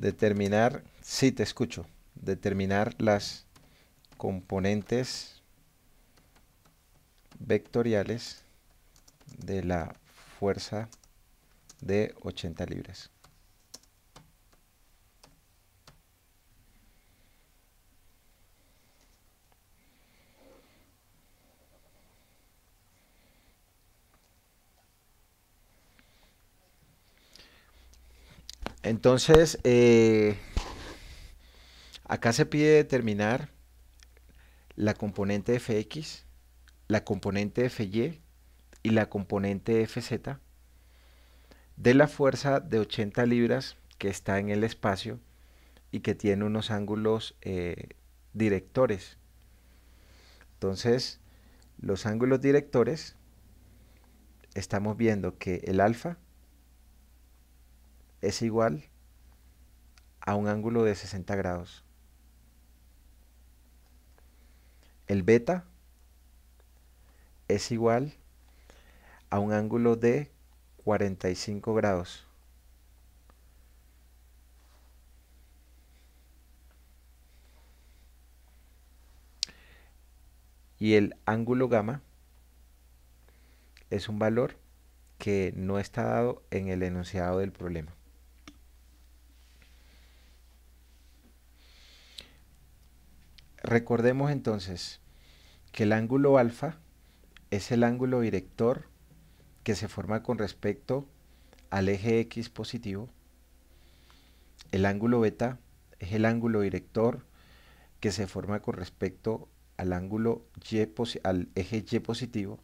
Determinar, sí te escucho, determinar las componentes vectoriales de la fuerza de 80 libras. Entonces, acá se pide determinar la componente Fx, la componente Fy y la componente Fz de la fuerza de 80 libras que está en el espacio y que tiene unos ángulos directores. Entonces, los ángulos directores, estamos viendo que el alfa es igual a un ángulo de 60 grados. El beta es igual a un ángulo de 45 grados. Y el ángulo gamma es un valor que no está dado en el enunciado del problema. Recordemos entonces que el ángulo alfa es el ángulo director que se forma con respecto al eje X positivo. El ángulo beta es el ángulo director que se forma con respecto al ángulo al eje Y positivo,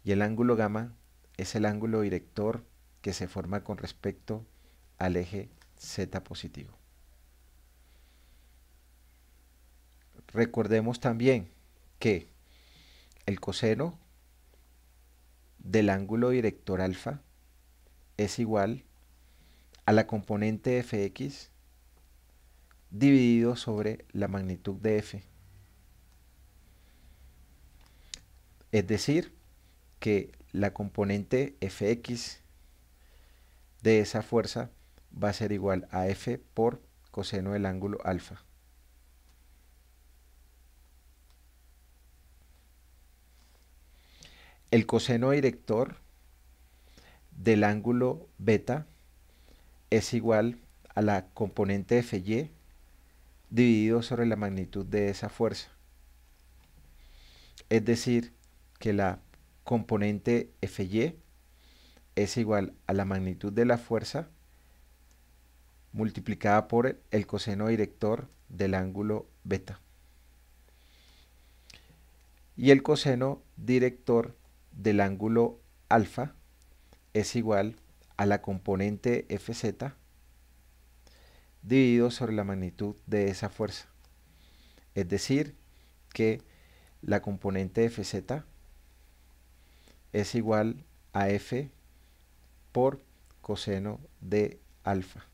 y el ángulo gamma es el ángulo director que se forma con respecto al eje Z positivo. Recordemos también que el coseno del ángulo director alfa es igual a la componente Fx dividido sobre la magnitud de F. Es decir, que la componente Fx de esa fuerza va a ser igual a F por coseno del ángulo alfa. El coseno director del ángulo beta es igual a la componente Fy dividido sobre la magnitud de esa fuerza. Es decir, que la componente Fy es igual a la magnitud de la fuerza multiplicada por el coseno director del ángulo beta. Y el coseno director del ángulo alfa es igual a la componente Fz dividido sobre la magnitud de esa fuerza. Es decir, que la componente Fz es igual a F por coseno de alfa.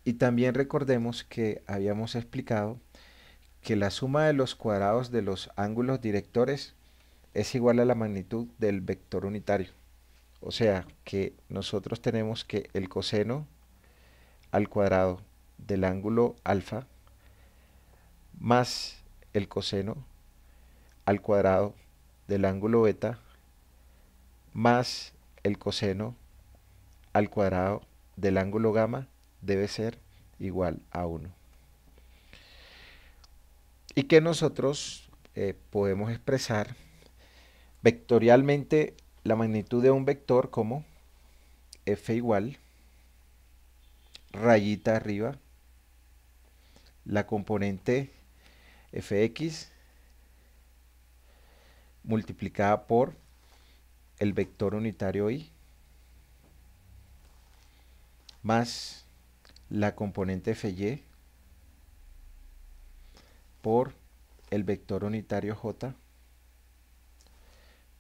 Y también recordemos que habíamos explicado que la suma de los cuadrados de los ángulos directores es igual a la magnitud del vector unitario. O sea que nosotros tenemos que el coseno al cuadrado del ángulo alfa más el coseno al cuadrado del ángulo beta más el coseno al cuadrado del ángulo gamma debe ser igual a 1. Y que nosotros podemos expresar vectorialmente la magnitud de un vector como f igual, rayita arriba, la componente fx multiplicada por el vector unitario y más la componente fy por el vector unitario j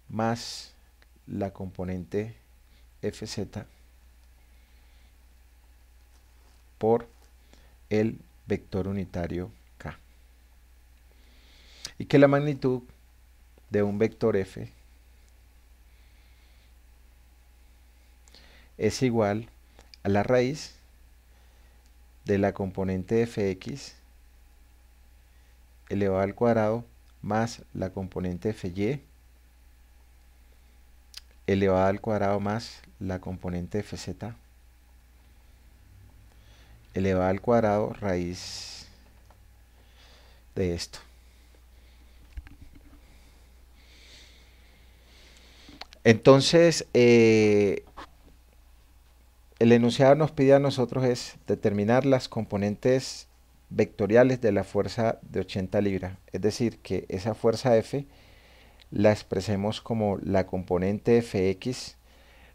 más la componente fz por el vector unitario k. Y que la magnitud de un vector f es igual a a la raíz de la componente fx elevado al cuadrado más la componente fy elevado al cuadrado más la componente fz elevado al cuadrado raíz de esto. Entonces, el enunciado nos pide a nosotros es determinar las componentes vectoriales de la fuerza de 80 libras. Es decir, que esa fuerza F la expresemos como la componente Fx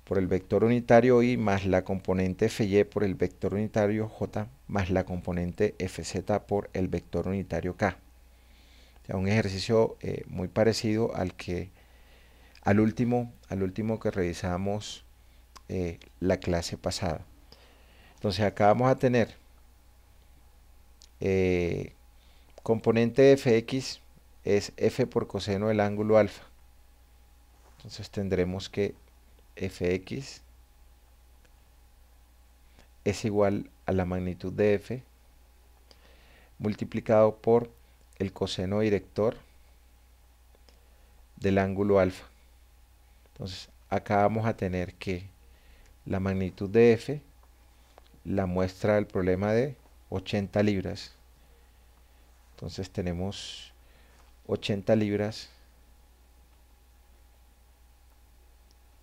por el vector unitario y más la componente Fy por el vector unitario J más la componente Fz por el vector unitario K. O sea, un ejercicio muy parecido al último que revisamos la clase pasada. Entonces acá vamos a tener componente de fx es f por coseno del ángulo alfa. Entonces tendremos que fx es igual a la magnitud de f multiplicado por el coseno director del ángulo alfa. Entonces acá vamos a tener que la magnitud de f la muestra del problema de 80 libras. Entonces tenemos 80 libras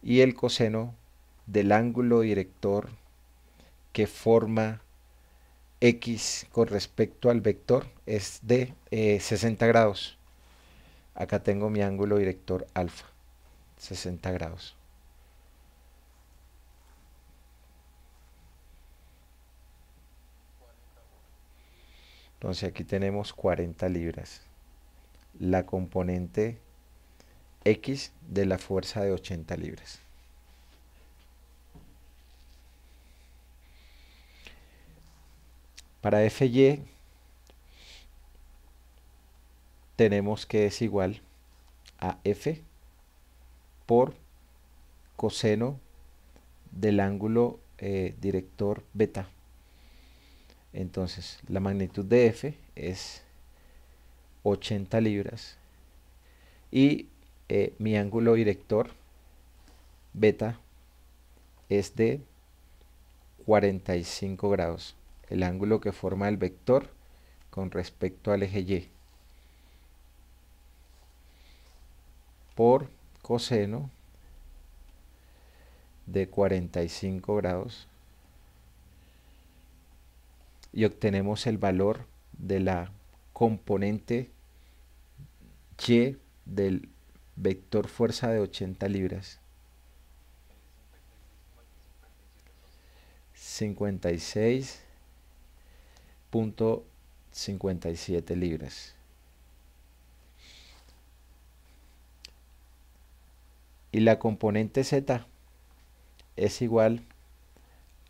y el coseno del ángulo director que forma x con respecto al vector es de 60 grados. Acá tengo mi ángulo director alfa, 60 grados. Entonces aquí tenemos 40 libras. La componente x de la fuerza de 80 libras. Para Fy tenemos que es igual a F por coseno del ángulo director beta. Entonces la magnitud de F es 80 libras y mi ángulo director beta es de 45 grados, el ángulo que forma el vector con respecto al eje Y, por coseno de 45 grados y obtenemos el valor de la componente Y del vector fuerza de 80 libras. 56.57 libras. Y la componente Z es igual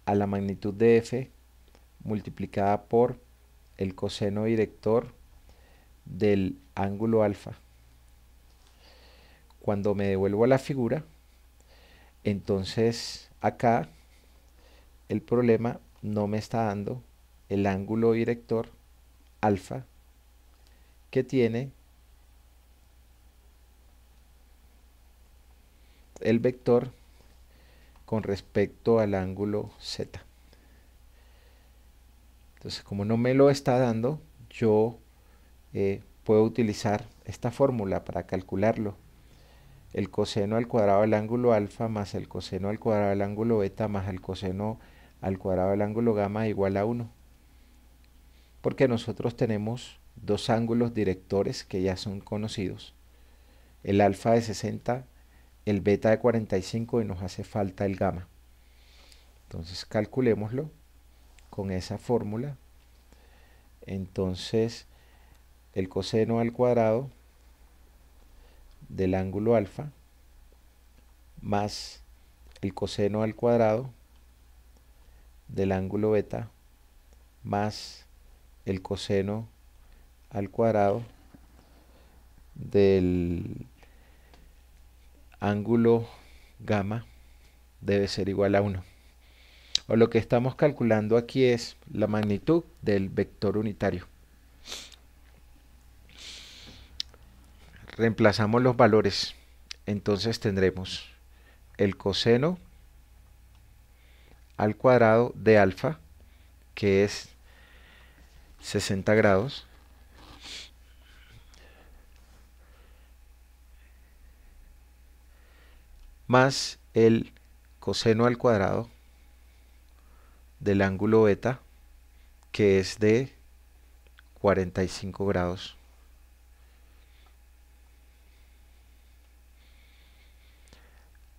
a la magnitud de F multiplicada por el coseno director del ángulo alfa. Cuando me devuelvo a la figura, entonces acá el problema no me está dando el ángulo director alfa que tiene el vector con respecto al ángulo Z. Entonces, como no me lo está dando, yo puedo utilizar esta fórmula para calcularlo. El coseno al cuadrado del ángulo alfa más el coseno al cuadrado del ángulo beta más el coseno al cuadrado del ángulo gamma igual a 1. Porque nosotros tenemos dos ángulos directores que ya son conocidos. El alfa de 60, el beta de 45 y nos hace falta el gamma. Entonces calculémoslo con esa fórmula. Entonces el coseno al cuadrado del ángulo alfa más el coseno al cuadrado del ángulo beta más el coseno al cuadrado del ángulo gamma debe ser igual a 1. O lo que estamos calculando aquí es la magnitud del vector unitario. Reemplazamos los valores. Entonces tendremos el coseno al cuadrado de alfa, que es 60 grados, más el coseno al cuadrado del ángulo beta, que es de 45 grados,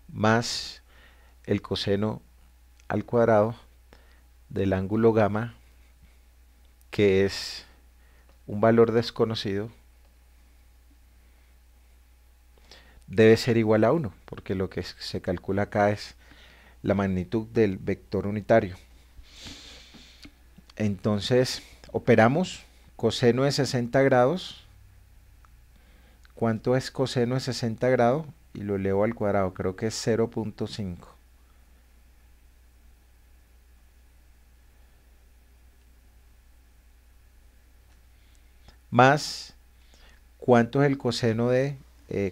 más el coseno al cuadrado del ángulo gamma, que es un valor desconocido, debe ser igual a 1, porque lo que se calcula acá es la magnitud del vector unitario. Entonces, operamos coseno de 60 grados. ¿Cuánto es coseno de 60 grados? Y lo elevo al cuadrado, creo que es 0.5. Más, ¿cuánto es el coseno de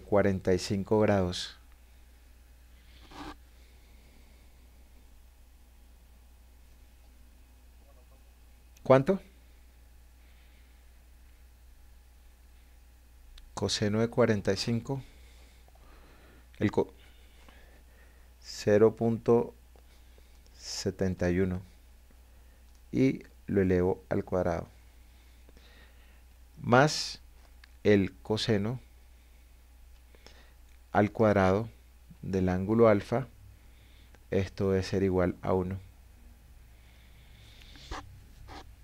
45 grados? ¿Cuánto? Coseno de 45. El 0.71. Y lo elevo al cuadrado. Más el coseno al cuadrado del ángulo alfa. Esto debe ser igual a 1.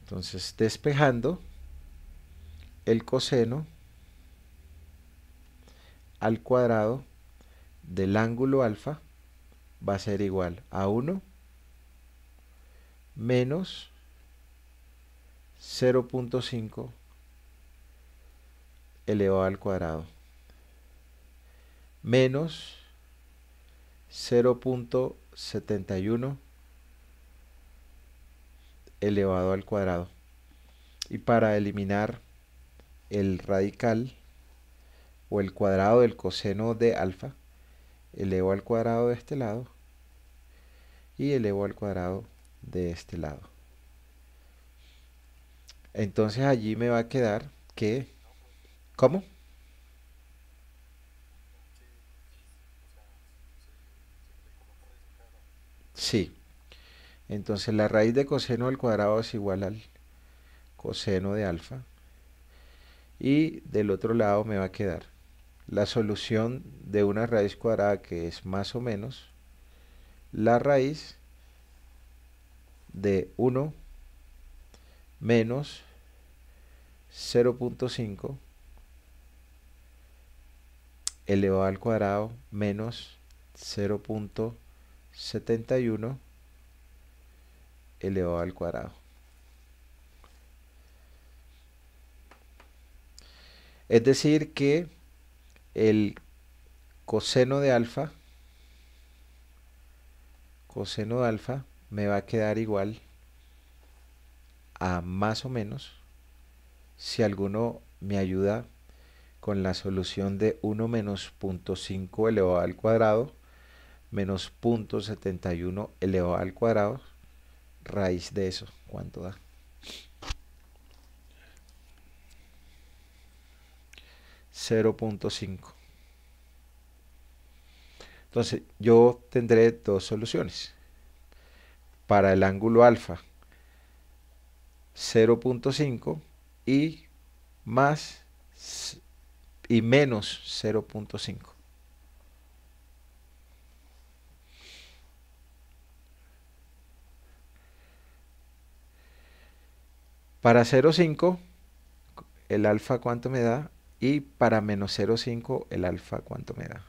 Entonces, despejando, el coseno al cuadrado del ángulo alfa va a ser igual a 1 menos 0.5 elevado al cuadrado menos 0.71 elevado al cuadrado. Y para eliminar el radical o el cuadrado del coseno de alfa, elevo al cuadrado de este lado y elevo al cuadrado de este lado. Entonces allí me va a quedar que... ¿Cómo? Sí. Entonces la raíz de coseno al cuadrado es igual al coseno de alfa. Y del otro lado me va a quedar la solución de una raíz cuadrada que es más o menos la raíz de 1 menos 0.5 elevado al cuadrado menos 0.71 elevado al cuadrado. Es decir que el coseno de alfa me va a quedar igual a más o menos, si alguno me ayuda con la solución de 1 menos 0.5 elevado al cuadrado menos 0.71 elevado al cuadrado, raíz de eso, ¿cuánto da? 0.5. Entonces yo tendré dos soluciones. Para el ángulo alfa 0.5 y más y menos 0.5. Para 0.5 el alfa cuánto me da y para menos 0.5 el alfa cuánto me da.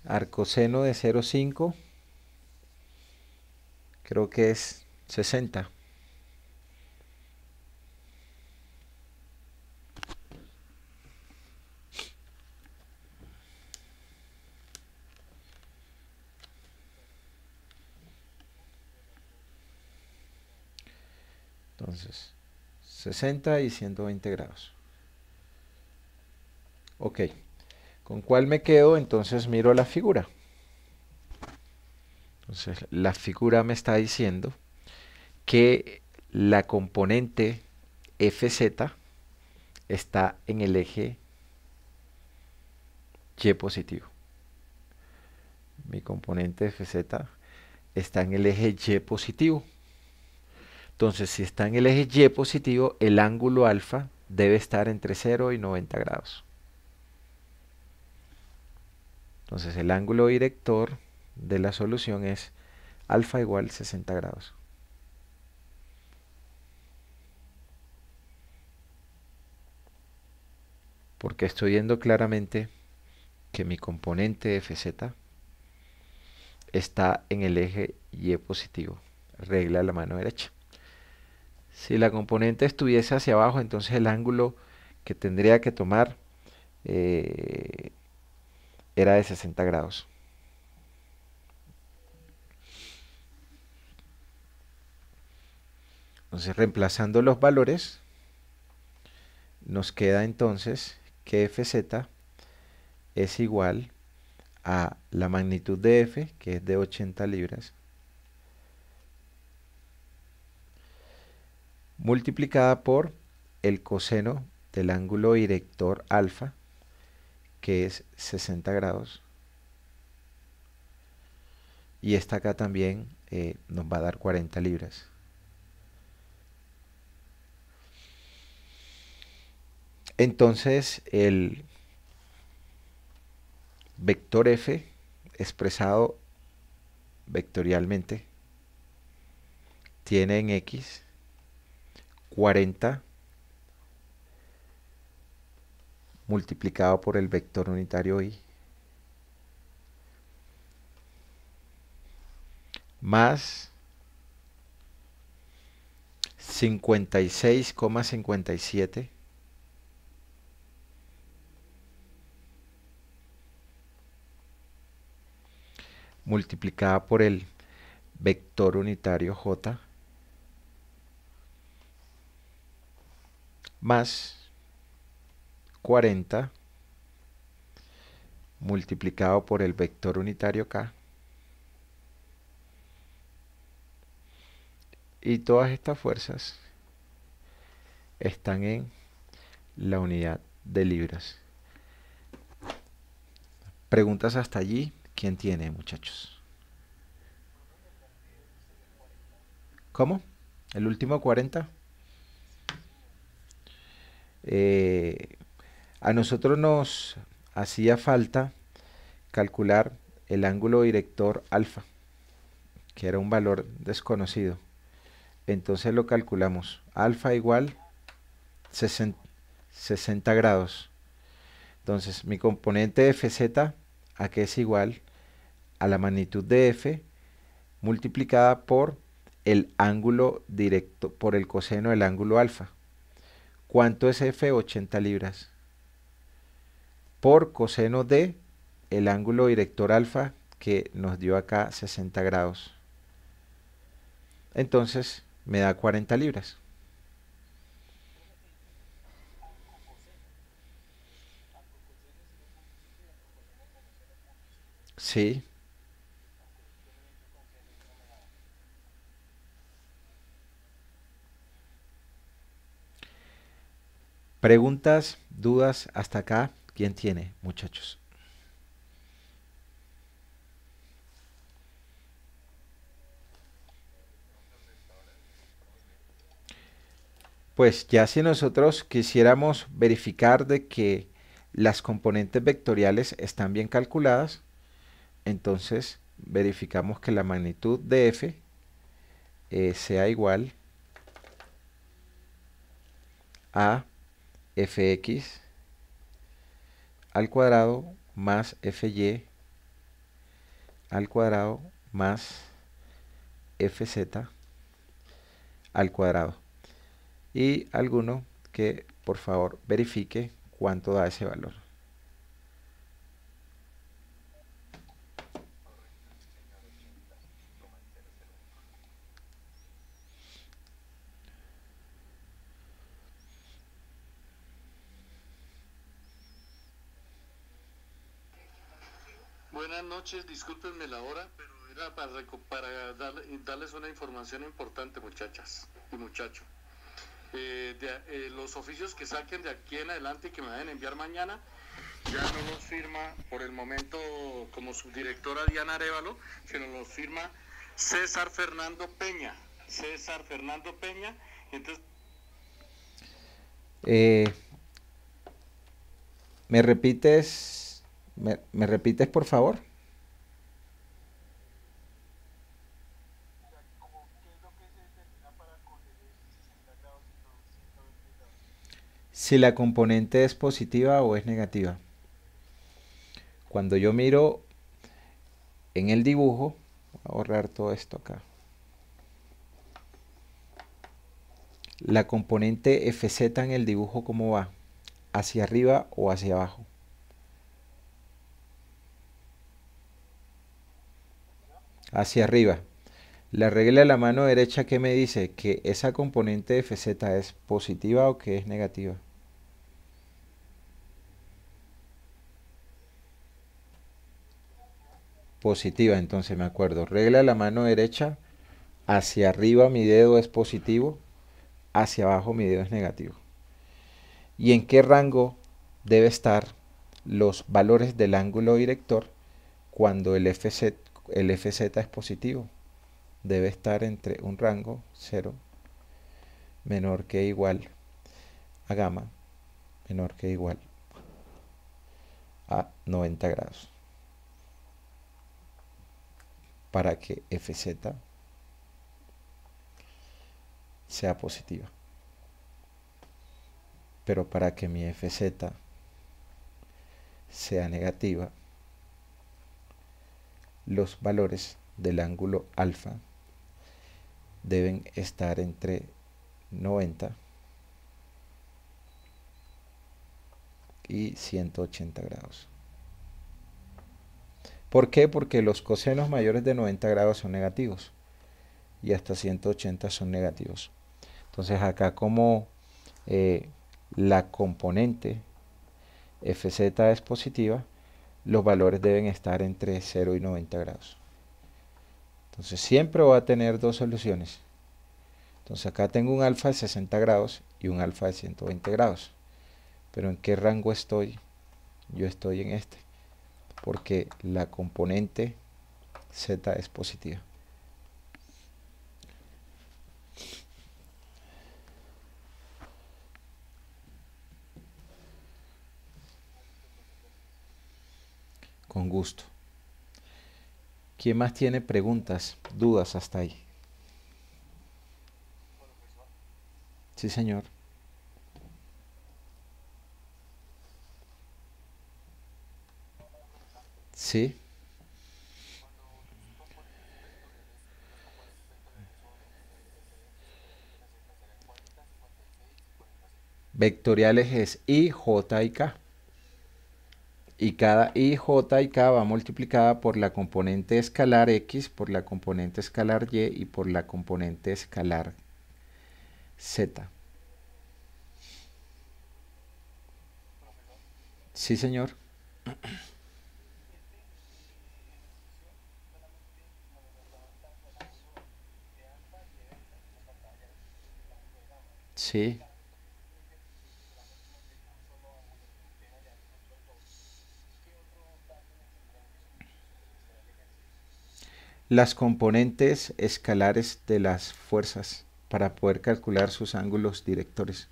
Arcoseno de 0,5 creo que es 60. Entonces, 60 y 120 grados. Ok, ¿con cuál me quedo? Entonces miro la figura. Entonces, la figura me está diciendo que la componente Fz está en el eje Y positivo. Mi componente Fz está en el eje Y positivo. Entonces, si está en el eje Y positivo, el ángulo alfa debe estar entre 0 y 90 grados. Entonces, el ángulo director de la solución es alfa igual 60 grados. Porque estoy viendo claramente que mi componente Fz está en el eje Y positivo. Regla de la mano derecha. Si la componente estuviese hacia abajo, entonces el ángulo que tendría que tomar era de 60 grados. Entonces, reemplazando los valores, nos queda entonces que Fz es igual a la magnitud de F, que es de 80 libras, multiplicada por el coseno del ángulo director alfa, que es 60 grados. Y esta acá también nos va a dar 40 libras. Entonces, el vector F expresado vectorialmente tiene en X 40 multiplicado por el vector unitario Y más 56,57 multiplicada por el vector unitario J más 40 multiplicado por el vector unitario K, y todas estas fuerzas están en la unidad de libras. Preguntas hasta allí. ¿Quién tiene, muchachos? ¿Cómo? ¿El último 40? A nosotros nos hacía falta calcular el ángulo director alfa, que era un valor desconocido. Entonces lo calculamos. Alfa igual 60 grados. Entonces mi componente Fz, ¿a qué es igual? A la magnitud de F multiplicada por el ángulo directo, por el coseno del ángulo alfa. ¿Cuánto es F? 80 libras. Por coseno de el ángulo director alfa, que nos dio acá 60 grados. Entonces me da 40 libras. Sí. Preguntas, dudas hasta acá. ¿Quién tiene, muchachos? Pues ya si nosotros quisiéramos verificar de que las componentes vectoriales están bien calculadas, entonces verificamos que la magnitud de F sea igual a Fx al cuadrado más Fy al cuadrado más fz al cuadrado. Y alguno que por favor verifique cuánto da ese valor. Buenas noches, discúlpenme la hora, pero era para darles una información importante, muchachas y muchachos. Los oficios que saquen de aquí en adelante y que me vayan a enviar mañana, ya no los firma por el momento como subdirectora Diana Arévalo, sino los firma César Fernando Peña. César Fernando Peña. Entonces, ¿me repites? ¿Me repites por favor? Si la componente es positiva o es negativa. Cuando yo miro en el dibujo, voy a borrar todo esto acá. La componente Fz en el dibujo, ¿cómo va? ¿Hacia arriba o hacia abajo? Hacia arriba. La regla de la mano derecha, ¿qué me dice? Que esa componente de Fz es positiva o que es negativa. Positiva, entonces me acuerdo. Regla de la mano derecha, hacia arriba mi dedo es positivo, hacia abajo mi dedo es negativo. ¿Y en qué rango debe estar los valores del ángulo director cuando el Fz es positivo? Debe estar entre un rango 0 menor que igual a gamma menor que igual a 90 grados para que Fz sea positiva. Pero para que mi Fz sea negativa, los valores del ángulo alfa deben estar entre 90 y 180 grados. ¿Por qué? Porque los cosenos mayores de 90 grados son negativos y hasta 180 son negativos. Entonces acá como la componente Fz es positiva, los valores deben estar entre 0 y 90 grados. Entonces siempre voy a tener dos soluciones. Entonces acá tengo un alfa de 60 grados y un alfa de 120 grados. Pero ¿en qué rango estoy? Yo estoy en este, porque la componente z es positiva. Con gusto. ¿Quién más tiene preguntas, dudas hasta ahí? Sí, señor. Sí. Vectoriales es I, J y K. Y cada I, J y K va multiplicada por la componente escalar X, por la componente escalar Y y por la componente escalar Z. Sí, señor. Sí. Las componentes escalares de las fuerzas para poder calcular sus ángulos directores.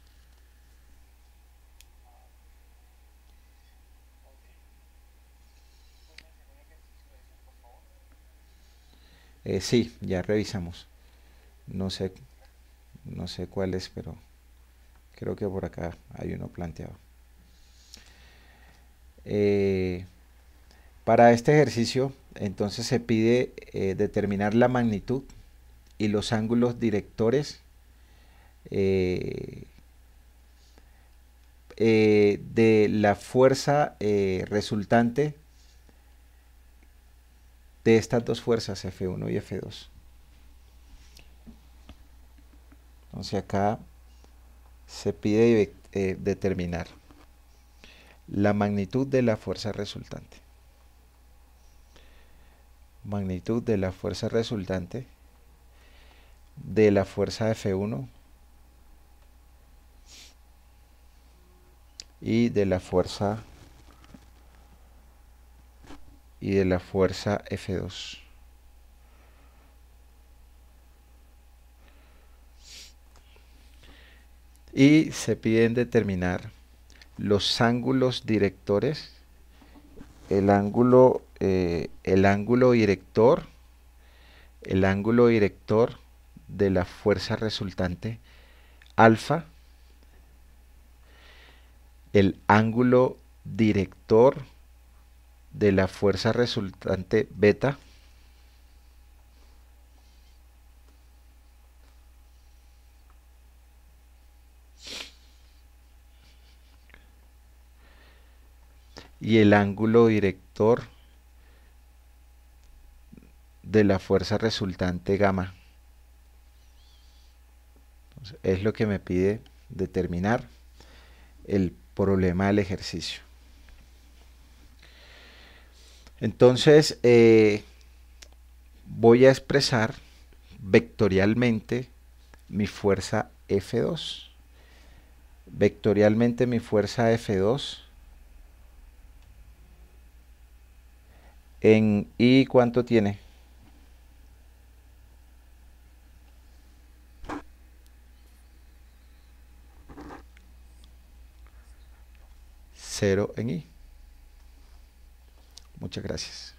Sí, ya revisamos. No sé, no sé cuál es, pero creo que por acá hay uno planteado. Para este ejercicio entonces se pide determinar la magnitud y los ángulos directores de la fuerza resultante de estas dos fuerzas, F1 y F2. Entonces acá se pide determinar la magnitud de la fuerza resultante. Magnitud de la fuerza resultante de la fuerza F1 y de la fuerza F2. Y se piden determinar los ángulos directores, el ángulo director de la fuerza resultante alfa, el ángulo director de la fuerza resultante beta, y el ángulo director de la fuerza resultante gamma. Entonces, es lo que me pide determinar el problema del ejercicio. Entonces voy a expresar vectorialmente mi fuerza F2. Vectorialmente mi fuerza F2 en I, ¿cuánto tiene? Cero en I. Muchas gracias.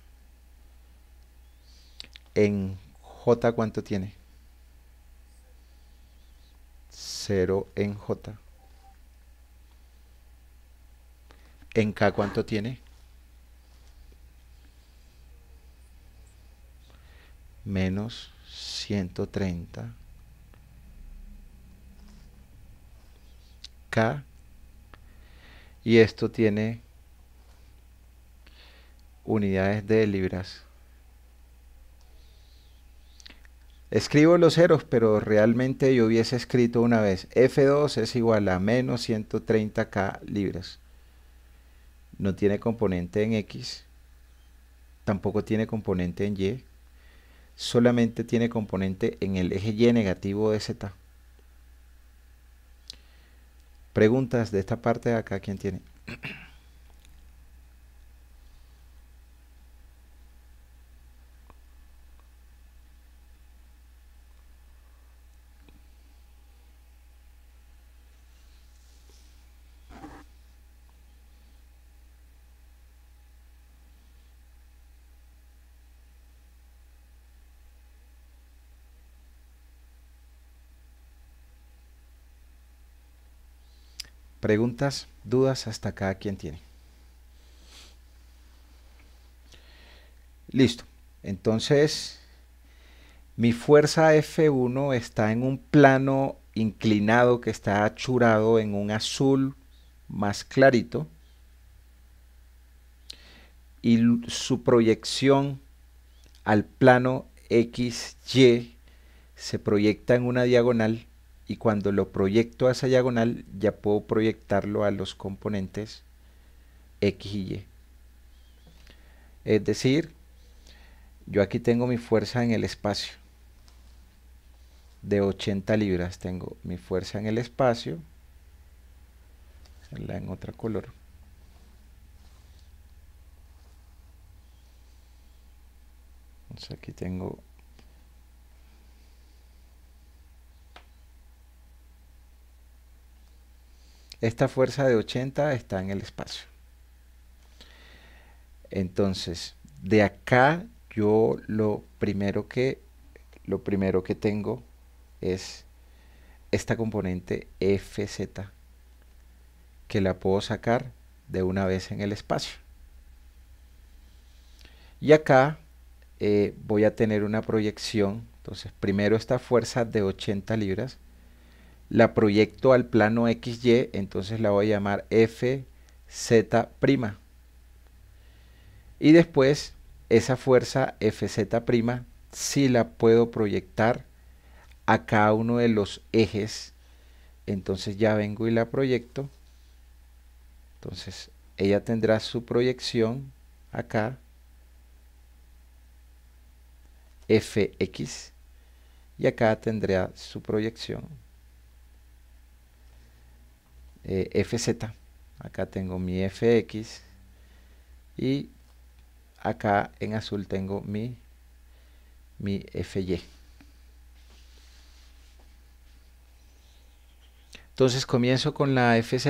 En J, ¿cuánto tiene? 0 en J. En K, ¿cuánto tiene? Menos 130. K. Y esto tiene unidades de libras. Escribo los ceros, pero realmente yo hubiese escrito una vez F2 es igual a menos 130 K libras. No tiene componente en X, tampoco tiene componente en Y, solamente tiene componente en el eje Y negativo de Z. Preguntas de esta parte de acá, ¿quién tiene? Preguntas, dudas hasta acá, ¿quién tiene? Listo. Entonces, mi fuerza F1 está en un plano inclinado que está achurado en un azul más clarito. Y su proyección al plano XY se proyecta en una diagonal. Y cuando lo proyecto a esa diagonal, ya puedo proyectarlo a los componentes X y Y. Es decir, yo aquí tengo mi fuerza en el espacio de 80 libras. Tengo mi fuerza en el espacio, en otro color. Entonces aquí tengo esta fuerza de 80 está en el espacio. Entonces, de acá yo lo primero que tengo es esta componente Fz, que la puedo sacar de una vez en el espacio. Y acá voy a tener una proyección. Entonces primero esta fuerza de 80 libras la proyecto al plano XY, entonces la voy a llamar FZ'. Y después esa fuerza FZ' sí la puedo proyectar a cada uno de los ejes. Entonces ya vengo y la proyecto. Entonces ella tendrá su proyección acá, Fx, y acá tendrá su proyección Fz. Acá tengo mi Fx y acá en azul tengo mi Fy. Entonces comienzo con la Fz.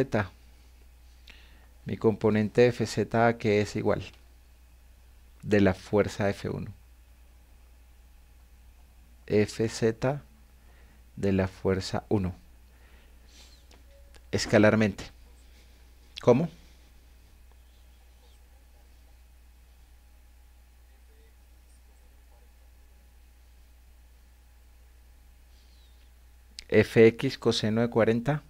Mi componente Fz que es igual de la fuerza F1. Fz de la fuerza 1. Escalarmente. ¿Cómo? Fx coseno de 40.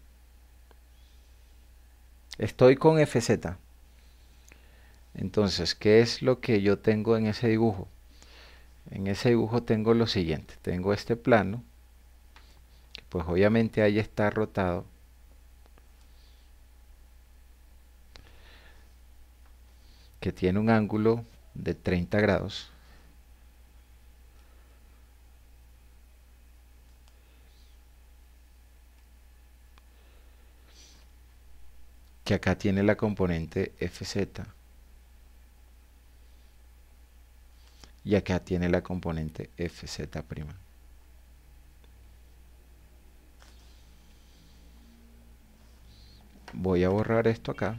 Estoy con Fz. Entonces, ¿qué es lo que yo tengo en ese dibujo? En ese dibujo tengo lo siguiente. Tengo este plano, que pues obviamente ahí está rotado. Que tiene un ángulo de 30 grados. Que acá tiene la componente Fz. Y acá tiene la componente Fz'. Voy a borrar esto acá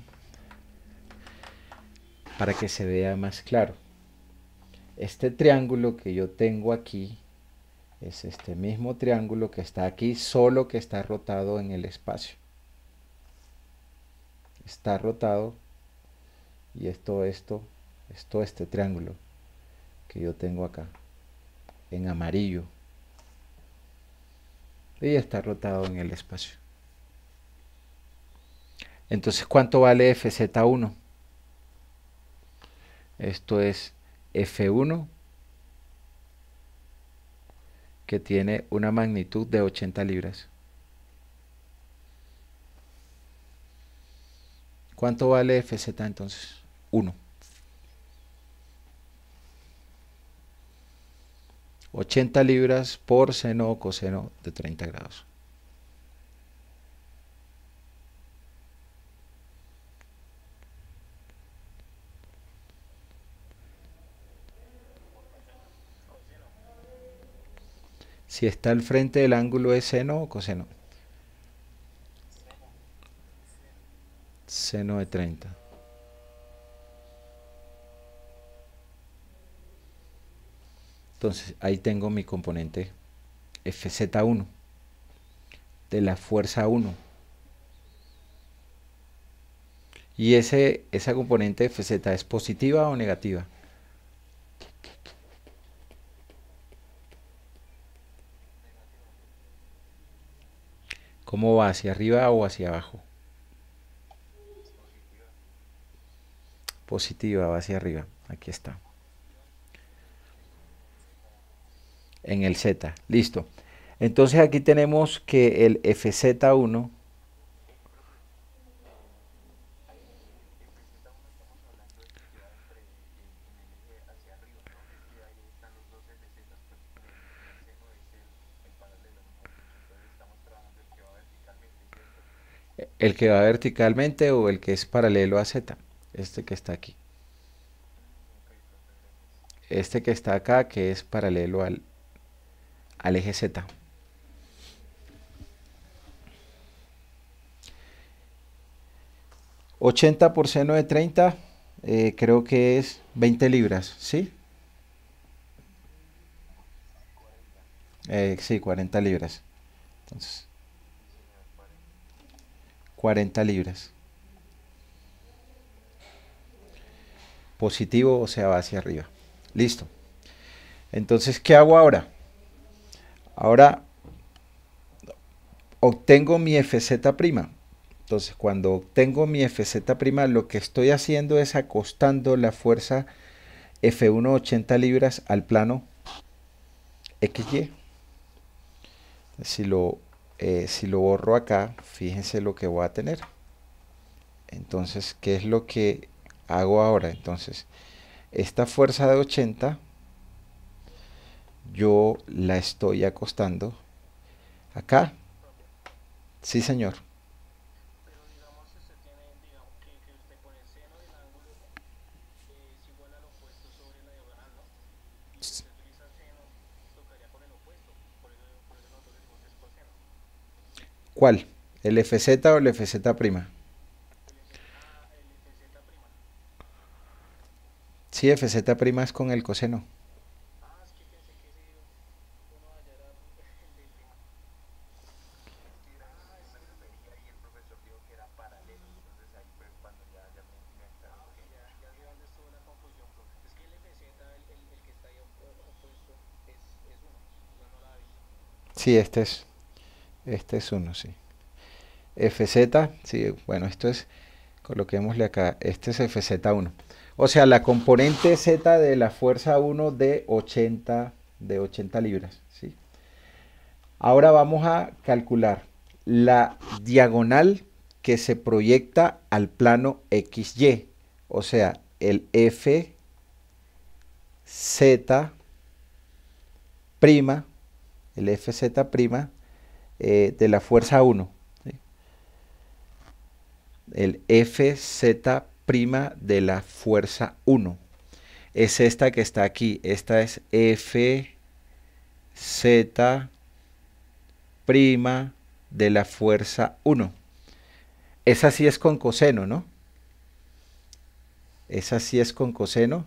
para que se vea más claro. Este triángulo que yo tengo aquí es este mismo triángulo que está aquí, solo que está rotado en el espacio. Está rotado y esto, este triángulo que yo tengo acá en amarillo y está rotado en el espacio. Entonces, ¿cuánto vale Fz1? Esto es F1, que tiene una magnitud de 80 libras. ¿Cuánto vale Fz entonces? 1. 80 libras por seno o coseno de 30 grados. Si está al frente del ángulo, ¿es seno o coseno? Seno de 30. Entonces ahí tengo mi componente Fz1 de la fuerza 1. Y esa componente Fz es positiva o negativa. ¿Cómo va? ¿Hacia arriba o hacia abajo? Positiva, va hacia arriba. Aquí está. En el Z. Listo. Entonces aquí tenemos que el Fz1 el que va verticalmente o el que es paralelo a Z. Este que está aquí. Este que está acá, que es paralelo al eje Z. $80 por seno de 30, creo que es 20 libras, ¿sí? Sí, 40 libras. Entonces, 40 libras. Positivo, o sea, va hacia arriba. Listo. Entonces, ¿qué hago ahora? Ahora obtengo mi FZ'. Entonces, cuando obtengo mi FZ', lo que estoy haciendo es acostando la fuerza F1 80 libras al plano XY. Si lo borro acá, fíjense lo que voy a tener. Entonces, ¿qué es lo que hago ahora? Entonces, esta fuerza de 80, yo la estoy acostando acá. Sí, señor. Pero digamos, si usted tiene, digamos, que usted con el seno del ángulo es igual al opuesto sobre la diagonal, ¿no? Y si usted utiliza seno, tocaría con el opuesto. Por eso nosotros decimos que es coseno. ¿Cuál? ¿El FZ o el FZ'? El FZ prima. Sí, FZ' es con el coseno. Ah, es que pensé que ese uno allá era el de prima. Ah, es que ya vi dónde estuvo la confusión, profe. Es que el FZ, el que está ahí opuesto, es uno. Yo no la he visto. Sí, este es uno, sí. FZ, sí, bueno, esto es, coloquémosle acá, este es FZ1. O sea, la componente Z de la fuerza 1 de 80 libras, ¿sí? Ahora vamos a calcular la diagonal que se proyecta al plano XY, o sea, el FZ', el FZ' de la fuerza 1. ¿Sí? El FZ' de la fuerza 1. Es esta que está aquí. Esta es FZ' de la fuerza 1. Esa sí es con coseno, ¿no? Esa sí es con coseno.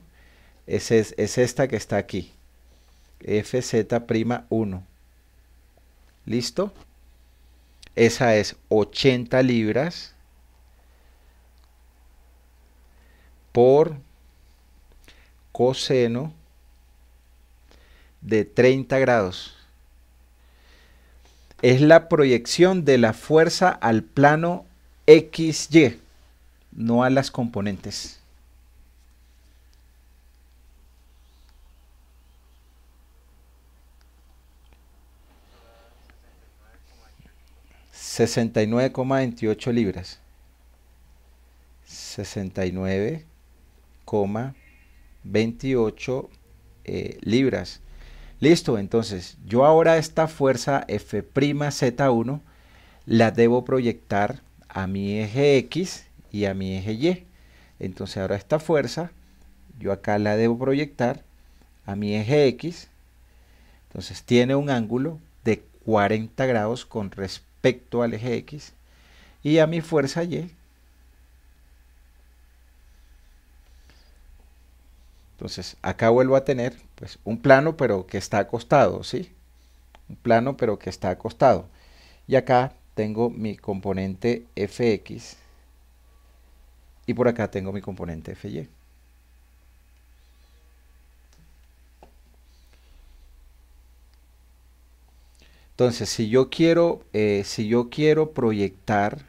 Es esta que está aquí. FZ'1. ¿Listo? Esa es 80 libras por coseno de 30 grados. Es la proyección de la fuerza al plano XY, no a las componentes. $69,28. 69,28 libras. Listo, entonces yo ahora esta fuerza F'Z1 la debo proyectar a mi eje X y a mi eje Y. Entonces ahora esta fuerza yo acá la debo proyectar a mi eje X. Entonces tiene un ángulo de 40 grados con respecto al eje X y a mi fuerza Y. Entonces acá vuelvo a tener pues un plano pero que está acostado, ¿sí? Un plano pero que está acostado. Y acá tengo mi componente Fx y por acá tengo mi componente Fy. Entonces, si yo quiero proyectar,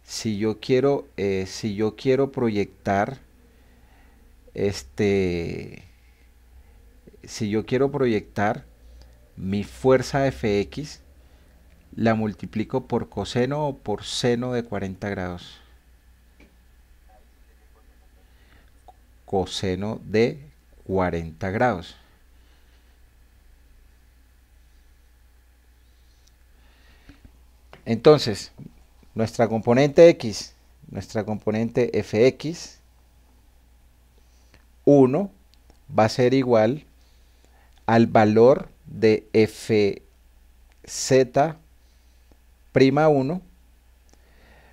si yo quiero proyectar, si yo quiero proyectar mi fuerza Fx, la multiplico por coseno o por seno de 40 grados. Coseno de 40 grados. Entonces, nuestra componente X, nuestra componente Fx, 1 va a ser igual al valor de Fz'1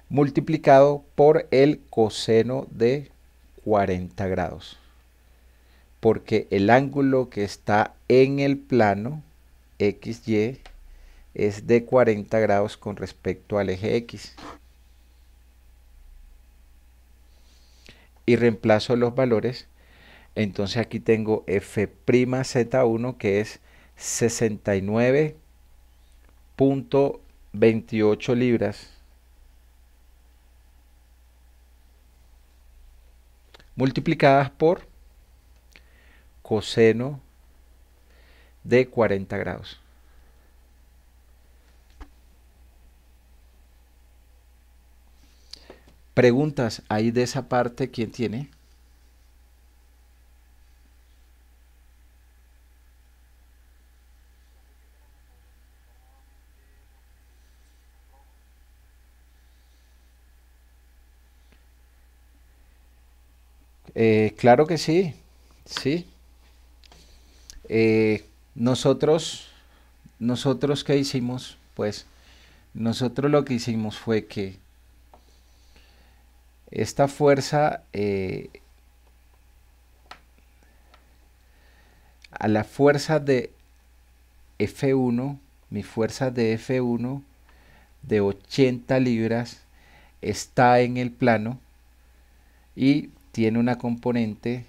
multiplicado por el coseno de 40 grados. Porque el ángulo que está en el plano XY es de 40 grados con respecto al eje X. Y reemplazo los valores Entonces aquí tengo F'Z1 que es 69.28 libras multiplicadas por coseno de 40 grados. Preguntas ahí de esa parte, ¿quién tiene? Claro que sí, sí. Nosotros ¿qué hicimos? Pues nosotros lo que hicimos fue que esta fuerza, a la fuerza de F1, mi fuerza de F1 de 80 libras está en el plano y tiene una componente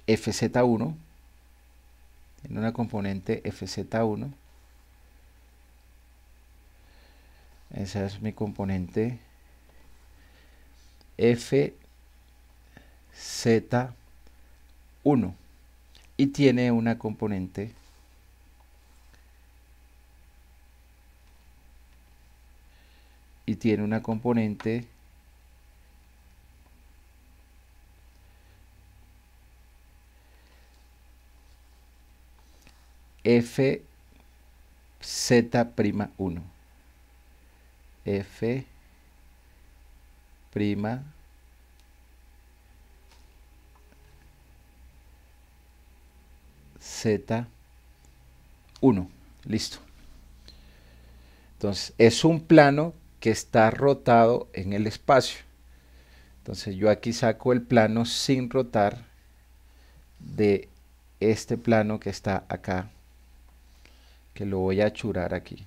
Fz1, tiene una componente Fz1, esa es mi componente Fz1 y tiene una componente Fz'1, F'Z1, listo. Entonces es un plano que está rotado en el espacio. Entonces yo aquí saco el plano sin rotar de este plano que está acá, que lo voy a achurar aquí.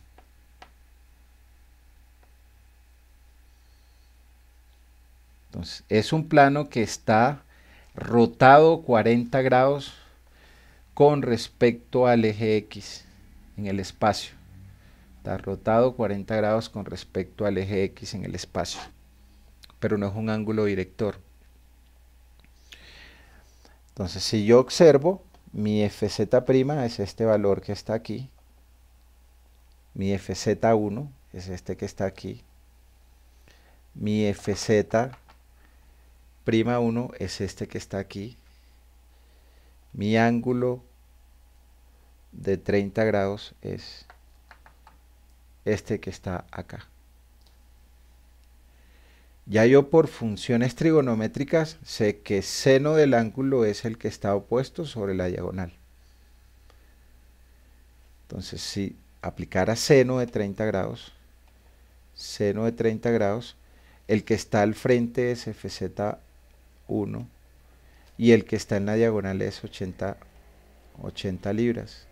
Entonces es un plano que está rotado 40 grados con respecto al eje X en el espacio. Está rotado 40 grados con respecto al eje X en el espacio, pero no es un ángulo director. Entonces si yo observo, mi Fz' es este valor que está aquí, mi Fz1 es este que está aquí, mi Fz'1 es este que está aquí, mi ángulo de 30 grados es este que está acá. Ya yo por funciones trigonométricas sé que seno del ángulo es el que está opuesto sobre la diagonal. Entonces si aplicara seno de 30 grados, el que está al frente es Fz1 y el que está en la diagonal es 80 libras.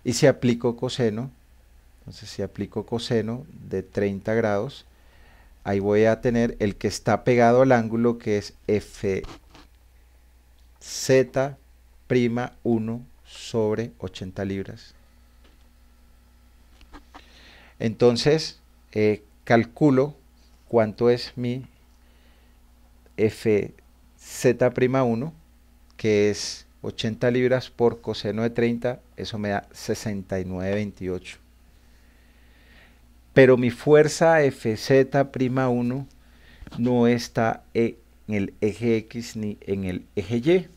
Y si aplico coseno, entonces si aplico coseno de 30 grados, ahí voy a tener el que está pegado al ángulo, que es Fz'1 sobre 80 libras. Entonces calculo cuánto es mi Fz'1, que es 80 libras por coseno de 30, eso me da 69.28. Pero mi fuerza Fz'1 no está en el eje X ni en el eje Y.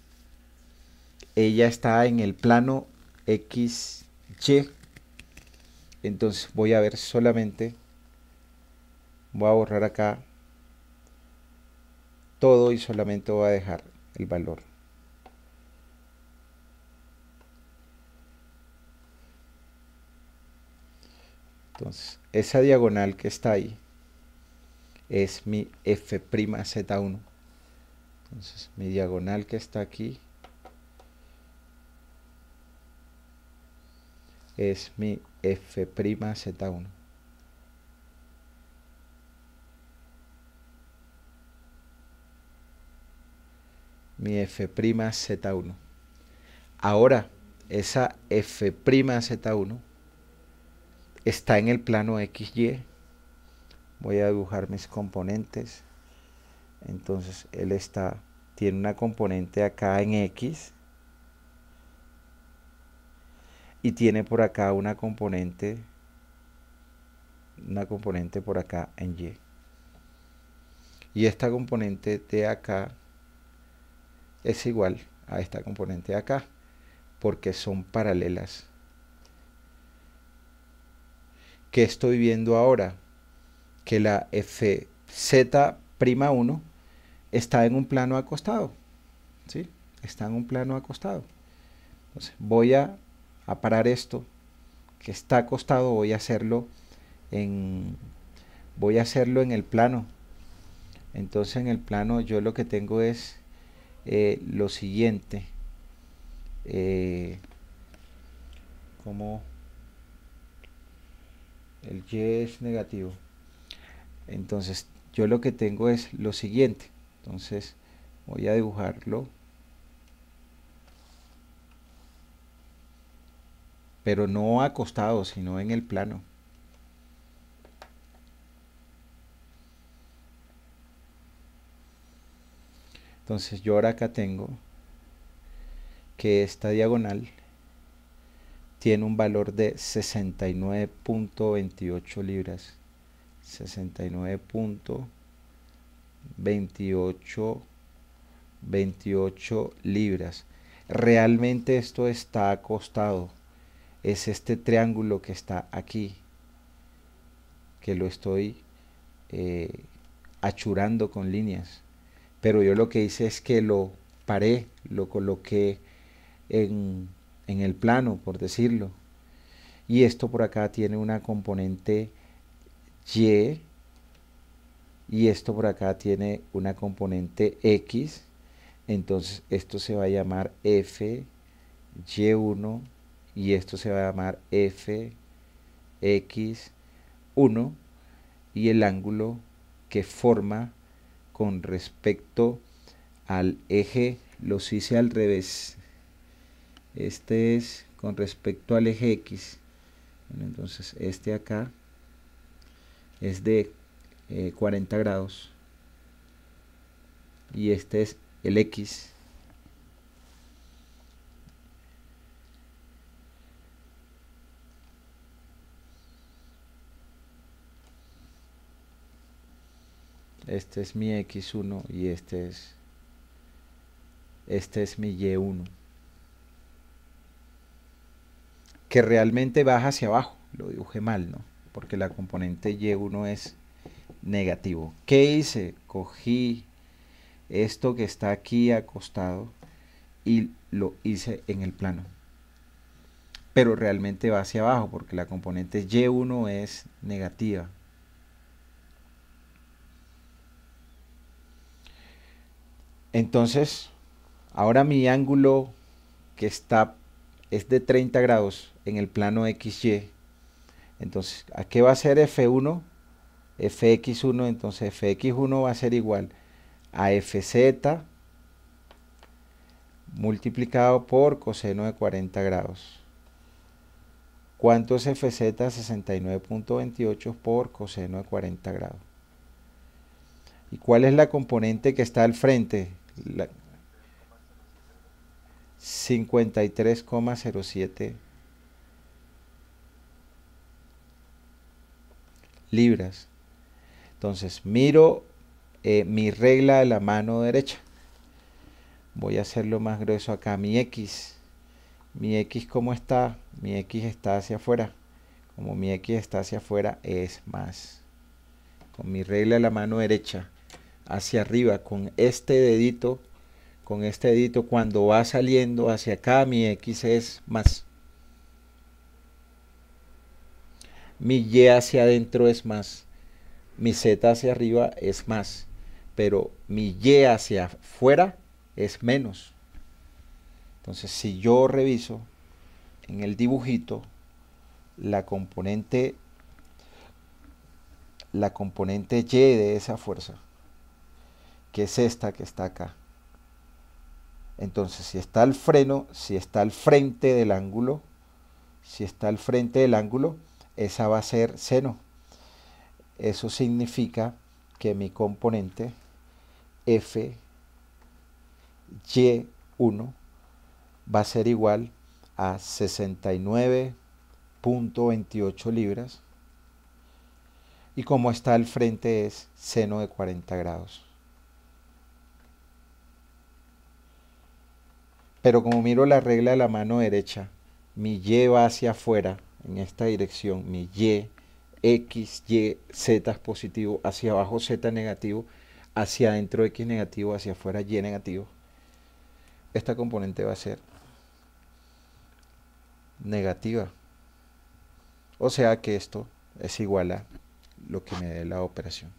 Ella está en el plano XY. Entonces voy a ver solamente, voy a borrar acá todo y solamente voy a dejar el valor. Entonces, esa diagonal que está ahí es mi F'Z1. Entonces, mi diagonal que está aquí es mi F'Z1. mi F'Z1. Ahora, esa F'Z1 está en el plano XY. Voy a dibujar mis componentes. Entonces, tiene una componente acá en X. Y tiene por acá una componente por acá en Y. Y esta componente de acá es igual a esta componente de acá, porque son paralelas. ¿Qué estoy viendo ahora? Que la Fz'1 está en un plano acostado, ¿sí? Está en un plano acostado. Entonces voy a parar esto que está acostado, voy a hacerlo en el plano. Entonces en el plano yo lo que tengo es lo siguiente. Como el Y es negativo, entonces yo lo que tengo es lo siguiente. Entonces voy a dibujarlo, pero no acostado, sino en el plano. Entonces yo ahora acá tengo que esta diagonal tiene un valor de 69.28 libras. 69.28 libras. Realmente esto está acostado. Es este triángulo que está aquí, que lo estoy achurando con líneas. Pero yo lo que hice es que lo paré, lo coloqué en el plano, por decirlo. Y esto por acá tiene una componente Y, y esto por acá tiene una componente X. Entonces esto se va a llamar Fy1 y esto se va a llamar Fx1, y el ángulo que forma con respecto al eje, los hice al revés. Este es con respecto al eje X. Bueno, entonces este acá es de 40 grados y este es el X. Este es mi X1 y este es mi Y1, que realmente baja hacia abajo. Lo dibujé mal, ¿no? Porque la componente Y1 es negativo. ¿Qué hice? Cogí esto que está aquí acostado y lo hice en el plano, pero realmente va hacia abajo porque la componente Y1 es negativa. Entonces, ahora mi ángulo que está es de 30 grados en el plano XY. Entonces, ¿a qué va a ser F1? Fx1, entonces Fx1 va a ser igual a Fz multiplicado por coseno de 40 grados. ¿Cuánto es Fz? 69.28 por coseno de 40 grados. ¿Y cuál es la componente que está al frente? 53,07 libras. Entonces miro mi regla de la mano derecha. Voy a hacerlo más grueso acá. Mi X, ¿cómo está? Mi X está hacia afuera. Como mi X está hacia afuera, es más. Con mi regla de la mano derecha hacia arriba, con este dedito, cuando va saliendo hacia acá, mi X es más. Mi Y hacia adentro es más. Mi Z hacia arriba es más. Pero mi Y hacia afuera es menos. Entonces, si yo reviso en el dibujito, la componente Y de esa fuerza, que es esta que está acá, Entonces, si está al freno, si está al frente del ángulo, si está al frente del ángulo, esa va a ser seno. Eso significa que mi componente F Y1 va a ser igual a 69.28 libras. Y como está al frente es seno de 40 grados. Pero como miro la regla de la mano derecha, mi Y va hacia afuera, en esta dirección, mi Y, X, Y, Z es positivo, hacia abajo Z negativo, hacia adentro X negativo, hacia afuera Y negativo. Esta componente va a ser negativa. O sea que esto es igual a lo que me dé la operación.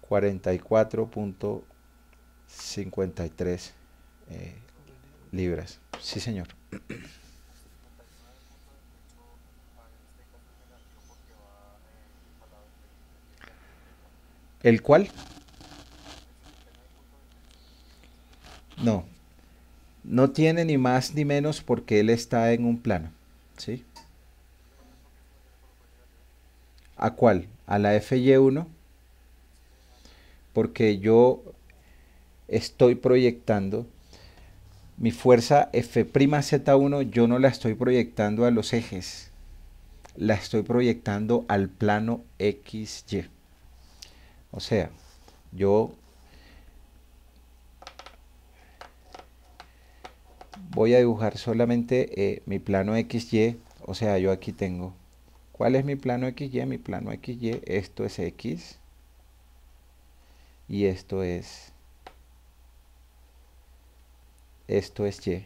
$44.53 libras. Sí, señor. ¿El cuál? No. No tiene ni más ni menos porque él está en un plano. ¿Sí? ¿A cuál? A la FY1. Porque yo estoy proyectando mi fuerza F'Z1, yo no la estoy proyectando a los ejes, la estoy proyectando al plano XY. O sea, yo voy a dibujar solamente mi plano XY, o sea, yo aquí tengo, ¿cuál es mi plano XY? Mi plano XY, esto es X y esto es Y.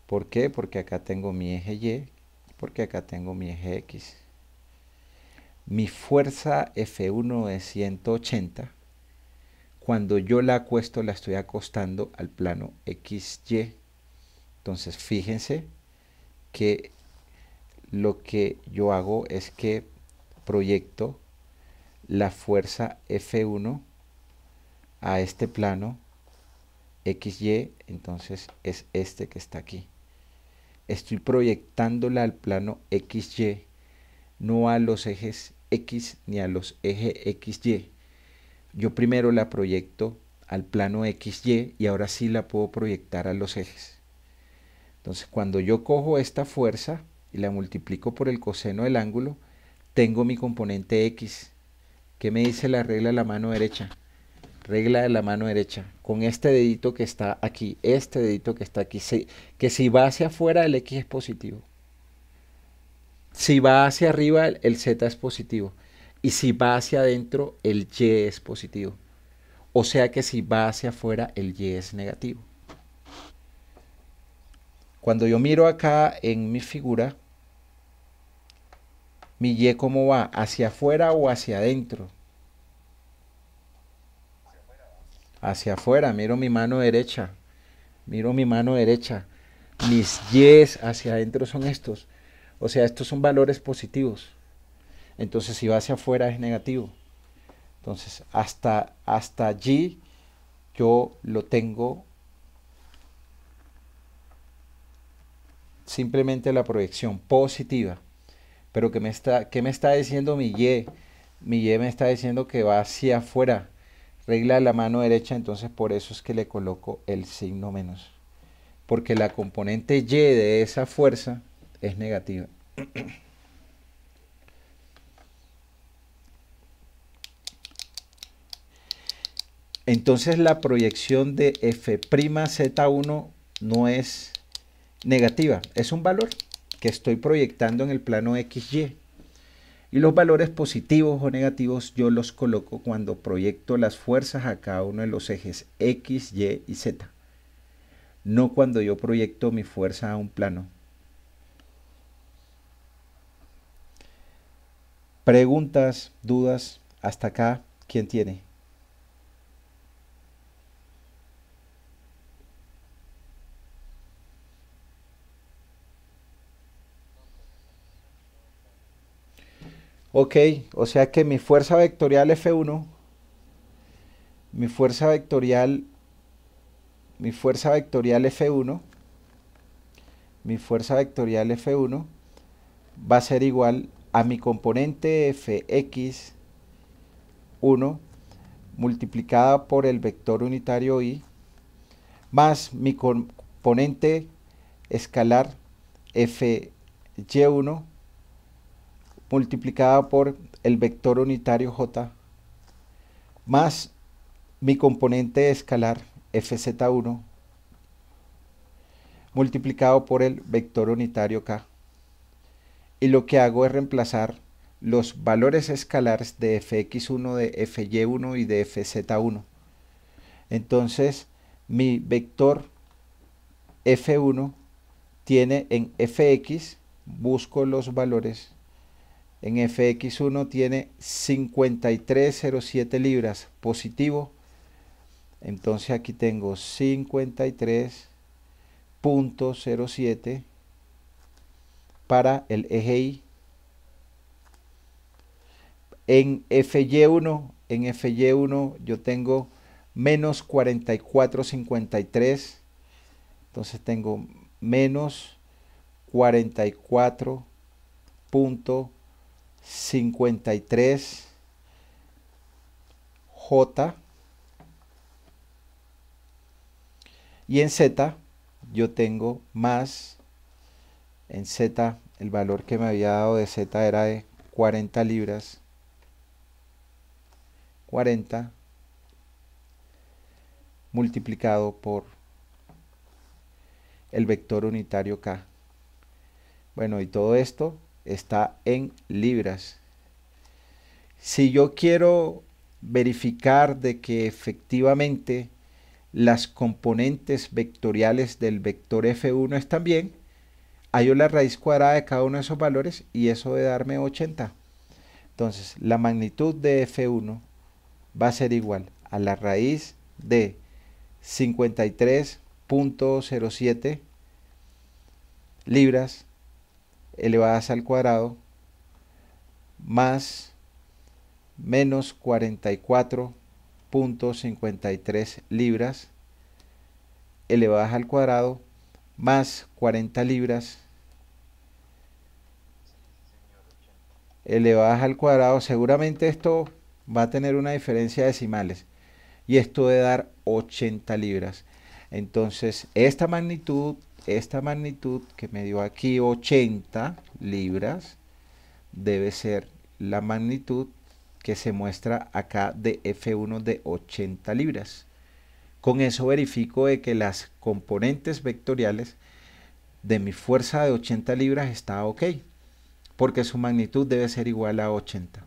¿Por qué? Porque acá tengo mi eje Y, porque acá tengo mi eje X. Mi fuerza F1 es 180. Cuando yo la acuesto, la estoy acostando al plano XY. Entonces, fíjense que lo que yo hago es que proyecto la fuerza F1 a este plano XY, entonces es este que está aquí. Estoy proyectándola al plano XY, no a los ejes X ni a los ejes XY. Yo primero la proyecto al plano XY y ahora sí la puedo proyectar a los ejes. Entonces, cuando yo cojo esta fuerza y la multiplico por el coseno del ángulo, tengo mi componente X. ¿Qué me dice la regla de la mano derecha? Regla de la mano derecha. Con este dedito que está aquí, este dedito que está aquí, que si va hacia afuera el X es positivo. Si va hacia arriba el Z es positivo. Y si va hacia adentro el Y es positivo. O sea que si va hacia afuera el Y es negativo. Cuando yo miro acá en mi figura, mi Y ¿cómo va? ¿Hacia afuera o hacia adentro? Hacia afuera, miro mi mano derecha. Miro mi mano derecha. Mis Y's hacia adentro son estos. O sea, estos son valores positivos. Entonces, si va hacia afuera es negativo. Entonces, hasta allí yo lo tengo simplemente la proyección positiva. Pero ¿qué me está diciendo mi Y? Mi Y me está diciendo que va hacia afuera. Regla de la mano derecha, entonces por eso es que le coloco el signo menos. Porque la componente Y de esa fuerza es negativa. Entonces la proyección de F'Z1 no es negativa, es un valor que estoy proyectando en el plano XY. Y los valores positivos o negativos yo los coloco cuando proyecto las fuerzas a cada uno de los ejes X, Y y Z. No cuando yo proyecto mi fuerza a un plano. Preguntas, dudas, hasta acá, ¿quién tiene? Ok, o sea que mi fuerza vectorial F1, mi fuerza vectorial, mi fuerza vectorial F1, mi fuerza vectorial F1 va a ser igual a mi componente Fx1 multiplicada por el vector unitario y más mi componente escalar Fy1 multiplicada por el vector unitario j más mi componente escalar Fz1 multiplicado por el vector unitario k. Y lo que hago es reemplazar los valores escalares de Fx1, de Fy1 y de Fz1. Entonces, mi vector F1 tiene en Fx, busco los valores, en Fx1 tiene 53,07 libras positivo. Entonces aquí tengo 53,07 para el eje Y. En Fy1 yo tengo menos 44,53. Entonces tengo menos 44,53 J. Y en Z yo tengo más, en Z el valor que me había dado de Z era de 40 libras, 40 multiplicado por el vector unitario K. Bueno, y todo esto está en libras. Si yo quiero verificar de que efectivamente las componentes vectoriales del vector F1 están bien, hallo la raíz cuadrada de cada uno de esos valores y eso debe darme 80. Entonces, la magnitud de F1 va a ser igual a la raíz de 53,07 libras elevadas al cuadrado más menos 44,53 libras elevadas al cuadrado más 40 libras elevadas al cuadrado. Seguramente esto va a tener una diferencia de decimales y esto debe dar 80 libras. Entonces esta magnitud que me dio aquí 80 libras debe ser la magnitud que se muestra acá de F1 de 80 libras. Con eso verifico de que las componentes vectoriales de mi fuerza de 80 libras está ok, porque su magnitud debe ser igual a 80.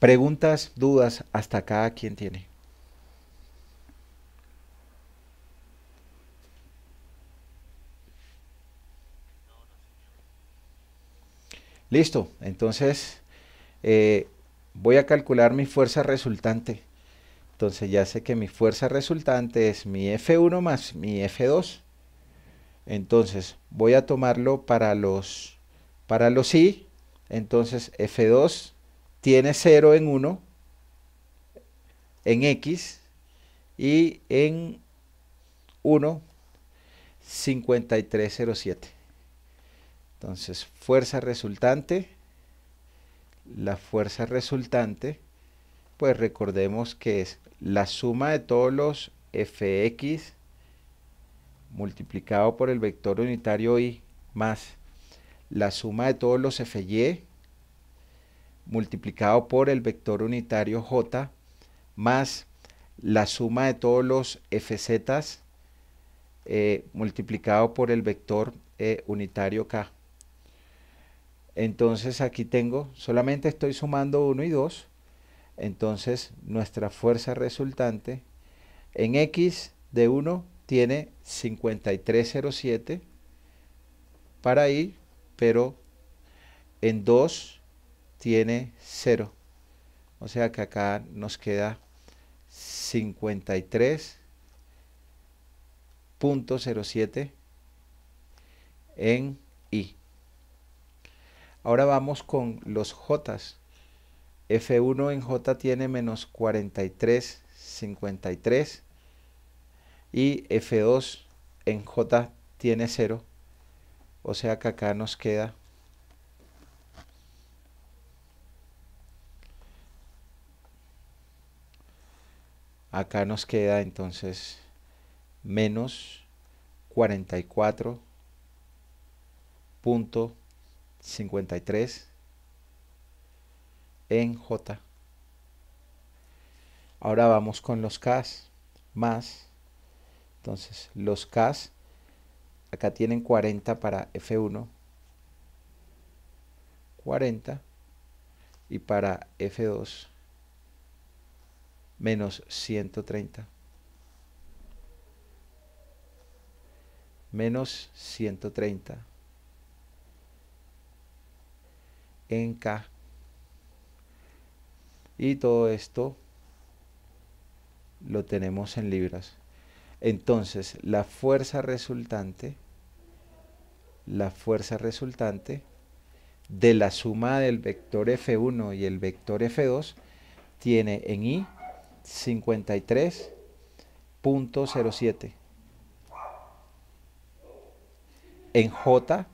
Preguntas, dudas, hasta acá, ¿quién tiene? Listo, entonces voy a calcular mi fuerza resultante. Entonces ya sé que mi fuerza resultante es mi F1 más mi F2. Entonces voy a tomarlo para los Y. Entonces F2 tiene 0 en 1, en X, y en 1, 53,07. Entonces fuerza resultante, la fuerza resultante, pues recordemos que es la suma de todos los Fx multiplicado por el vector unitario Y más la suma de todos los Fy multiplicado por el vector unitario J más la suma de todos los Fz multiplicado por el vector unitario K. Entonces aquí tengo, solamente estoy sumando 1 y 2. Entonces nuestra fuerza resultante en X de 1 tiene 53,07 para Y, pero en 2 tiene 0. O sea que acá nos queda 53,07 en Y. Ahora vamos con los J. F1 en J tiene menos 43,53 y F2 en J tiene 0. O sea que acá nos queda entonces menos 44,53 en J. Ahora vamos con los K más. Entonces los K acá tienen 40 para F1, 40, y para F2 menos 130. Menos 130 en K. Y todo esto lo tenemos en libras. Entonces la fuerza resultante de la suma del vector F1 y el vector F2 tiene en I 53,07. En J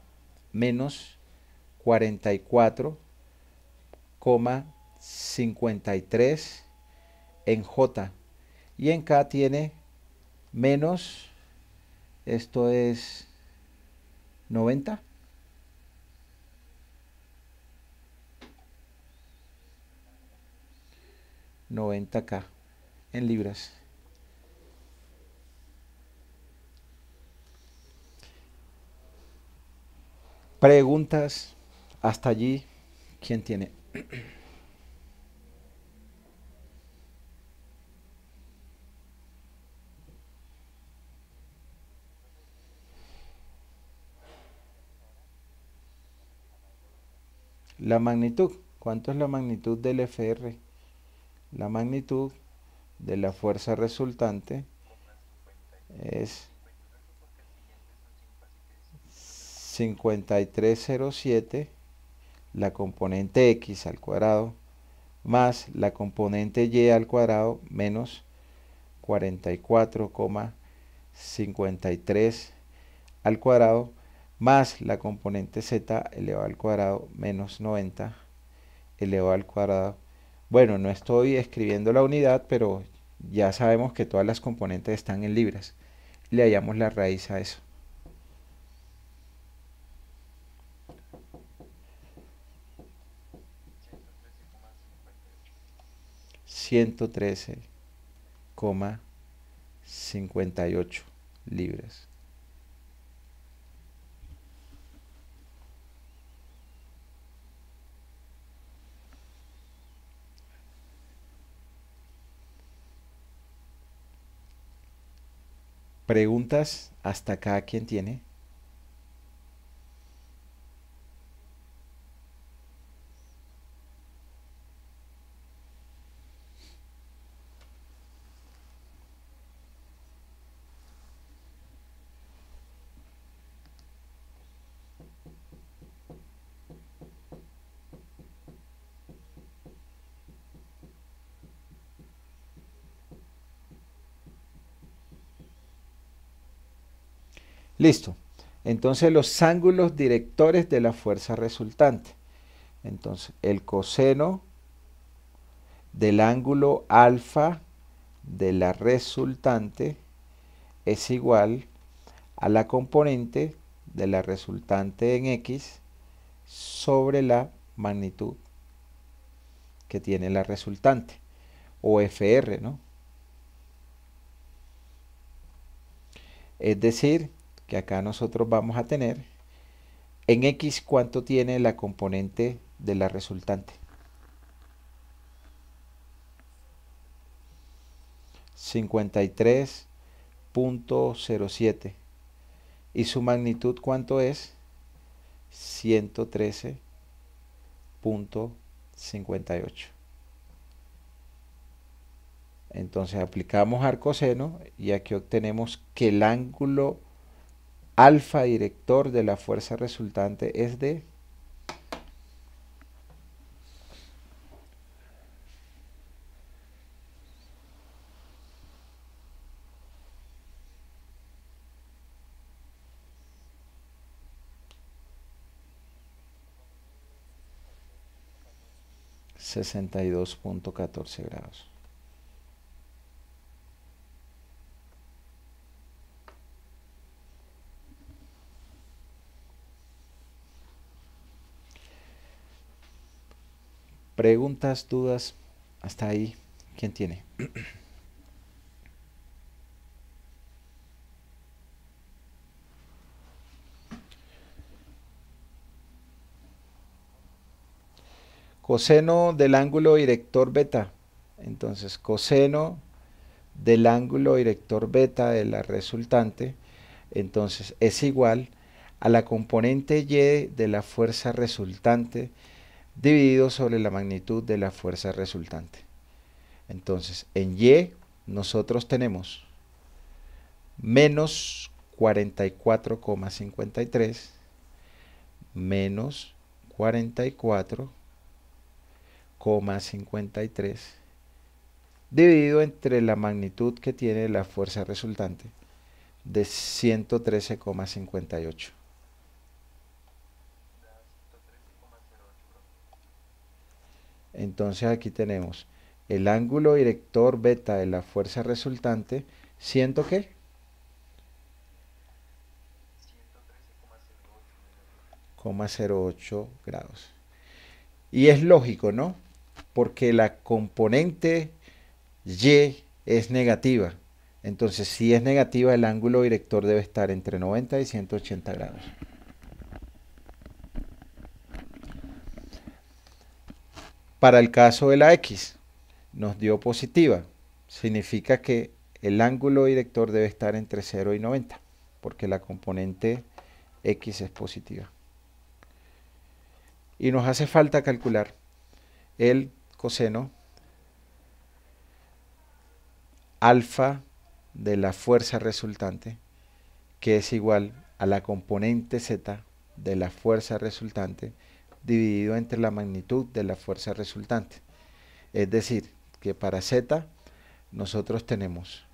menos 44,53 en J. Y en K tiene menos, esto es 90. 90K en libras. Preguntas hasta allí. ¿Quién tiene? La magnitud. ¿Cuánto es la magnitud del FR? La magnitud de la fuerza resultante es 53,07, la componente X al cuadrado, más la componente Y al cuadrado, menos 44,53 al cuadrado, más la componente Z elevado al cuadrado, menos 90 elevado al cuadrado. Bueno, no estoy escribiendo la unidad, pero ya sabemos que todas las componentes están en libras. Le hallamos la raíz a eso. 113,58 libras. Preguntas hasta acá, ¿quién tiene? Listo. Entonces los ángulos directores de la fuerza resultante. Entonces el coseno del ángulo alfa de la resultante es igual a la componente de la resultante en X sobre la magnitud que tiene la resultante, o FR, ¿no? Es decir, que acá nosotros vamos a tener en X cuánto tiene la componente de la resultante. 53,07. ¿Y su magnitud cuánto es? 113,58. Entonces aplicamos arcoseno y aquí obtenemos que el ángulo alfa director de la fuerza resultante es de 62.14 grados. Preguntas, dudas, hasta ahí, ¿quién tiene? Coseno del ángulo director beta. Entonces, coseno del ángulo director beta de la resultante, entonces es igual a la componente Y de la fuerza resultante dividido sobre la magnitud de la fuerza resultante. Entonces, en Y nosotros tenemos menos 44,53 menos 44,53 dividido entre la magnitud que tiene la fuerza resultante de 113,58. Entonces aquí tenemos el ángulo director beta de la fuerza resultante, ¿100 qué? 113,08 grados. Y es lógico, ¿no? Porque la componente Y es negativa. Entonces, si es negativa, el ángulo director debe estar entre 90 y 180 grados. Para el caso de la X, nos dio positiva. Significa que el ángulo director debe estar entre 0 y 90, porque la componente X es positiva. Y nos hace falta calcular el coseno alfa de la fuerza resultante, que es igual a la componente Z de la fuerza resultante dividido entre la magnitud de la fuerza resultante. Es decir, que para Z nosotros tenemos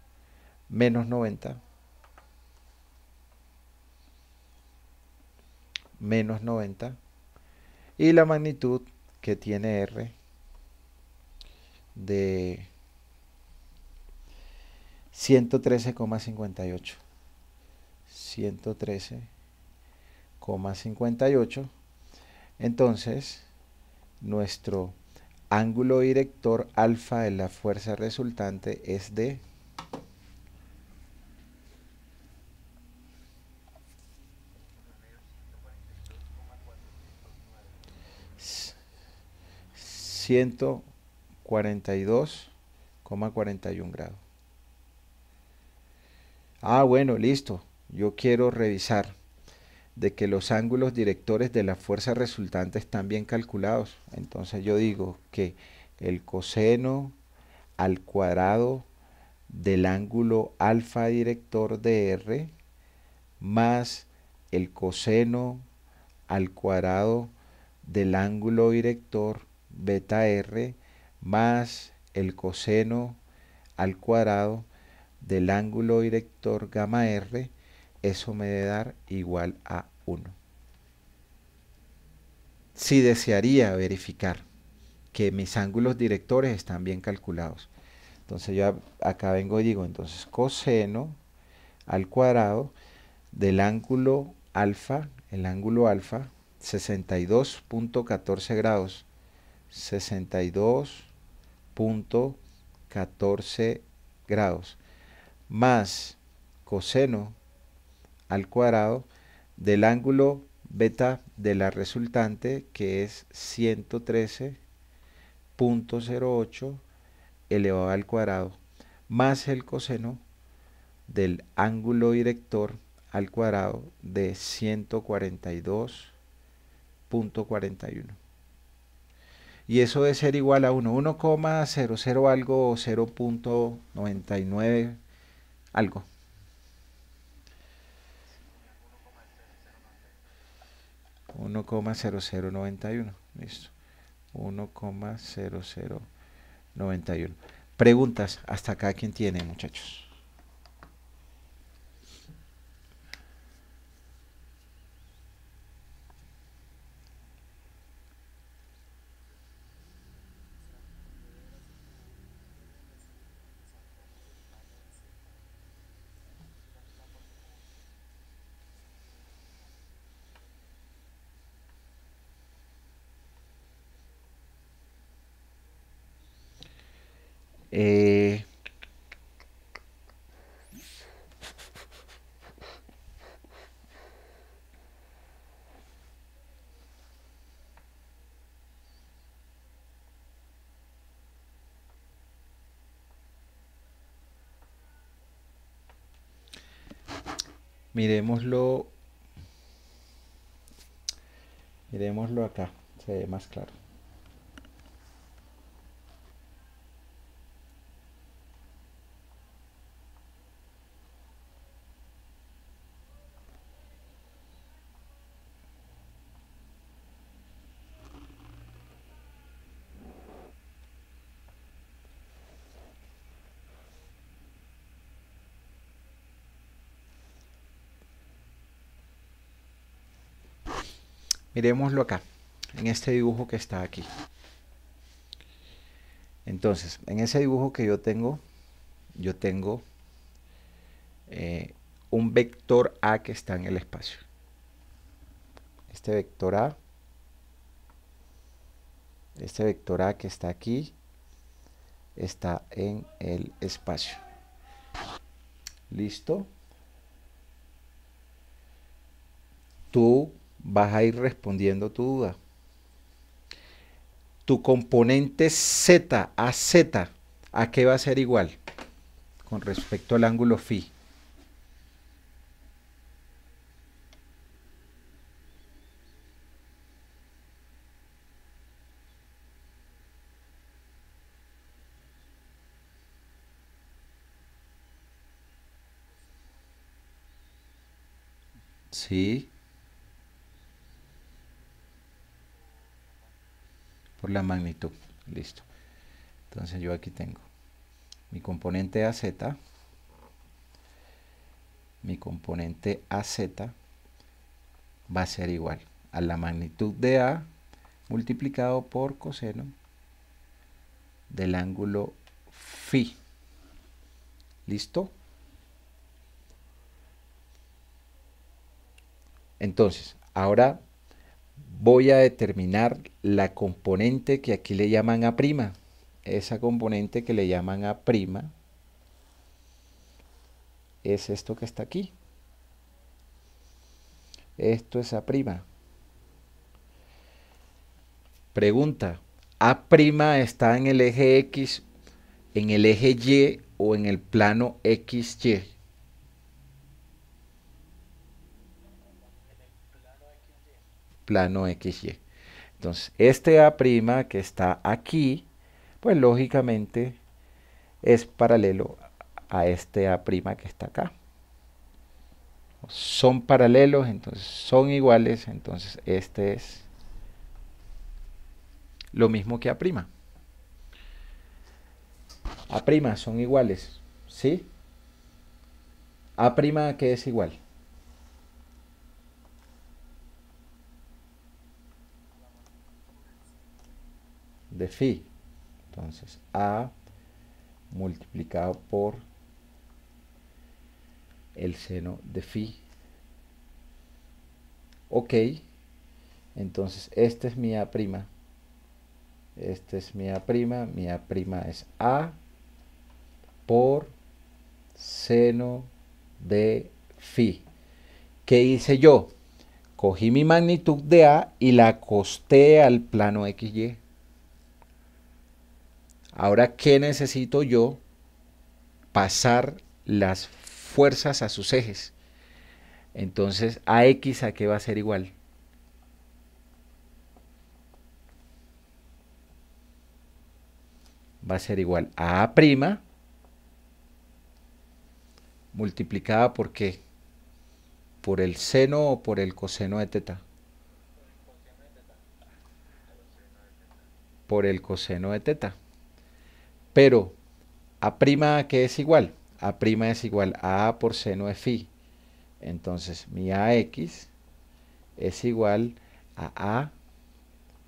menos 90 y la magnitud que tiene R de 113,58. 113,58. Entonces, nuestro ángulo director alfa de la fuerza resultante es de 142,41 grados. Ah, bueno, listo. Yo quiero revisar de que los ángulos directores de la fuerza resultante están bien calculados. Entonces yo digo que el coseno al cuadrado del ángulo alfa director de R más el coseno al cuadrado del ángulo director beta R más el coseno al cuadrado del ángulo director gamma R, eso me debe dar igual a 1. Si desearía verificar que mis ángulos directores están bien calculados, entonces yo acá vengo y digo, entonces coseno al cuadrado del ángulo alfa, el ángulo alfa, 62.14 grados, 62.14 grados, más coseno al cuadrado del ángulo beta de la resultante, que es 113.08 elevado al cuadrado, más el coseno del ángulo director al cuadrado de 142.41. Y eso debe ser igual a 1,00 algo o 0.99 algo. 1,0091. Listo. 1,0091. Preguntas hasta acá, ¿quién tiene, muchachos? Eh, miremoslo, miremoslo acá, se ve más claro. Miremoslo acá, en este dibujo que está aquí. Entonces, en ese dibujo que yo tengo un vector A que está en el espacio. Este vector A que está aquí, está en el espacio. ¿Listo? Tú vas a ir respondiendo tu duda. Tu componente Z, AZ, ¿a qué va a ser igual? Con respecto al ángulo φ. Sí. Por la magnitud. Listo. Entonces yo aquí tengo mi componente AZ. Mi componente AZ va a ser igual a la magnitud de A multiplicado por coseno del ángulo φ. ¿Listo? Entonces, ahora voy a determinar la componente que aquí le llaman A'. Esa componente que le llaman A' es esto que está aquí. Esto es A'. Pregunta, ¿A' está en el eje X, en el eje Y o en el plano XY? Plano XY. Entonces, este A' que está aquí, pues lógicamente es paralelo a este A' que está acá. Son paralelos, entonces son iguales, entonces este es lo mismo que A'. A' son iguales, ¿sí? A' que es igual. De φ. Entonces A multiplicado por el seno de φ. Ok. Entonces este es mi A'. Este es mi A'. Mi A' es A por seno de φ. ¿Qué hice yo? Cogí mi magnitud de A y la acosté al plano XY. Ahora, ¿qué necesito yo? Pasar las fuerzas a sus ejes. Entonces, AX, ¿a qué va a ser igual? Va a ser igual a A' multiplicada por ¿qué? ¿Por el seno o por el coseno de teta? Por el coseno de teta. Pero, ¿A' a qué es igual? A' es igual a A por seno de φ. Entonces, mi AX es igual a A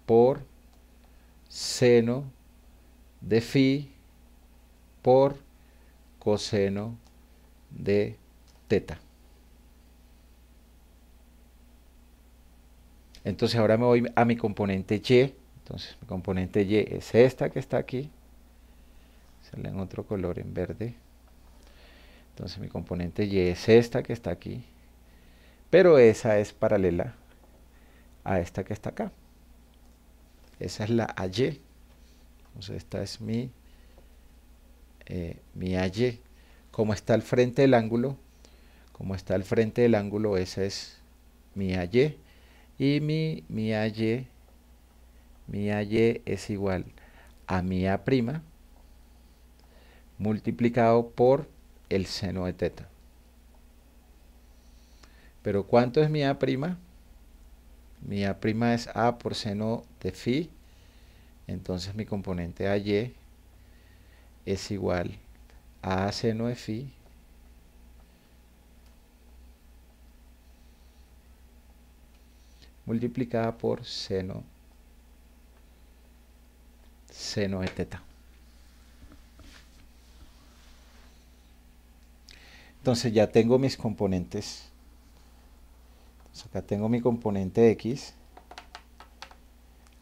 por seno de φ por coseno de teta. Entonces ahora me voy a mi componente Y. Entonces mi componente Y es esta que está aquí. sale en otro color, en verde. Entonces mi componente y es esta que está aquí, pero esa es paralela a esta que está acá. Esa es la AY. Entonces esta es mi AY. Como está al frente del ángulo, esa es mi AY. Y mi AY es igual a mi A' multiplicado por el seno de teta. Pero ¿cuánto es mi A'? Mi A' es A por seno de phi. Entonces mi componente AY es igual a seno de phi multiplicada por seno de teta. Entonces ya tengo mis componentes. Entonces acá tengo mi componente X,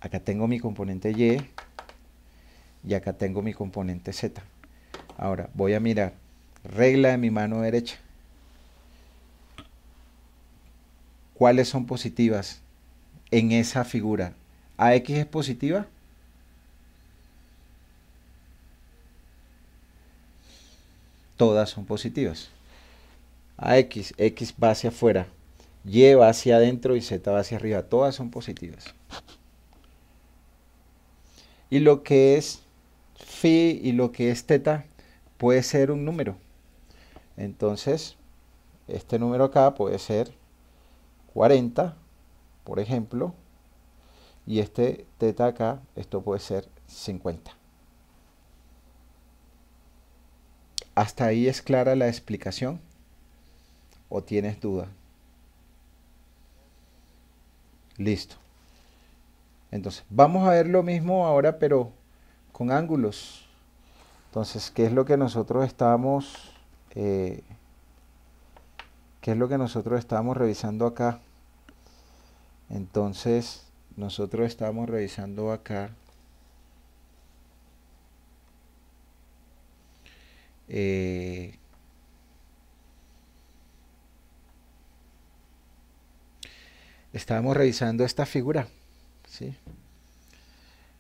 acá tengo mi componente y acá tengo mi componente Z. Ahora voy a mirar regla de mi mano derecha. ¿Cuáles son positivas en esa figura? ¿AX es positiva? Todas son positivas. X va hacia afuera, Y va hacia adentro y Z va hacia arriba. Todas son positivas. Y lo que es phi y lo que es teta puede ser un número. Entonces, este número acá puede ser 40, por ejemplo, y este teta acá, esto puede ser 50. ¿Hasta ahí es clara la explicación? ¿O tienes duda? Listo. Entonces, vamos a ver lo mismo ahora, pero con ángulos. Entonces, ¿qué es lo que nosotros estábamos revisando acá? Entonces, nosotros estamos revisando acá estábamos revisando esta figura, ¿sí?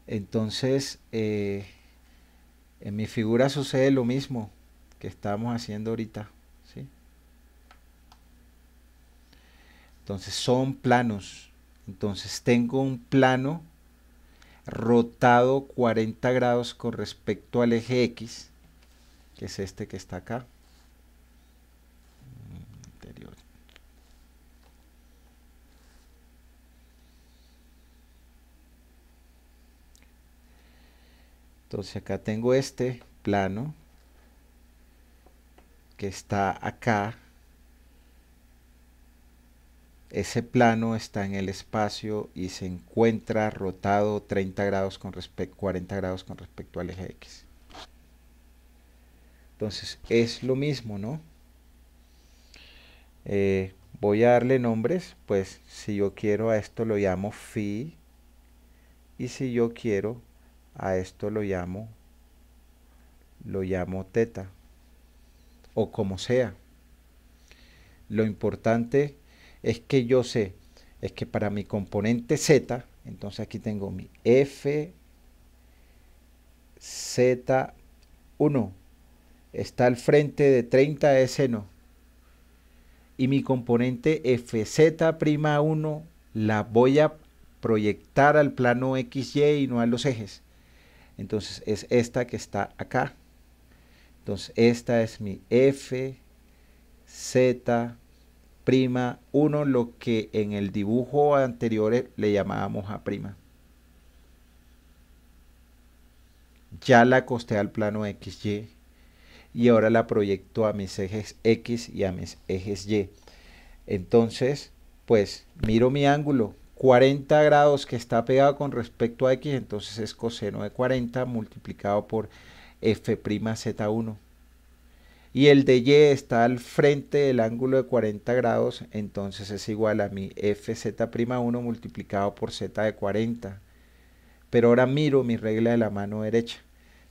Entonces, en mi figura sucede lo mismo que estamos haciendo ahorita, ¿sí? Entonces son planos. Entonces tengo un plano rotado 40 grados con respecto al eje X, que es este que está acá. Anterior. Entonces acá tengo este plano que está acá. Ese plano está en el espacio y se encuentra rotado 30 grados con 40 grados con respecto al eje X. Entonces es lo mismo, ¿no? Voy a darle nombres, pues si yo quiero a esto lo llamo phi, y si yo quiero a esto lo llamo teta, o como sea. Lo importante es que yo sé, es que para mi componente Z, entonces aquí tengo mi F, Z1, está al frente de 30 de seno, y mi componente FZ'1 la voy a proyectar al plano XY y no a los ejes. Entonces es esta que está acá. Entonces esta es mi FZ'1, lo que en el dibujo anterior le llamábamos A'. Ya la acosté al plano XY y ahora la proyecto a mis ejes X y a mis ejes Y. Entonces, pues miro mi ángulo 40 grados que está pegado con respecto a X, entonces es coseno de 40 multiplicado por F'Z1. Y el de Y está al frente del ángulo de 40 grados, entonces es igual a mi FZ'1 multiplicado por Z de 40. Pero ahora miro mi regla de la mano derecha.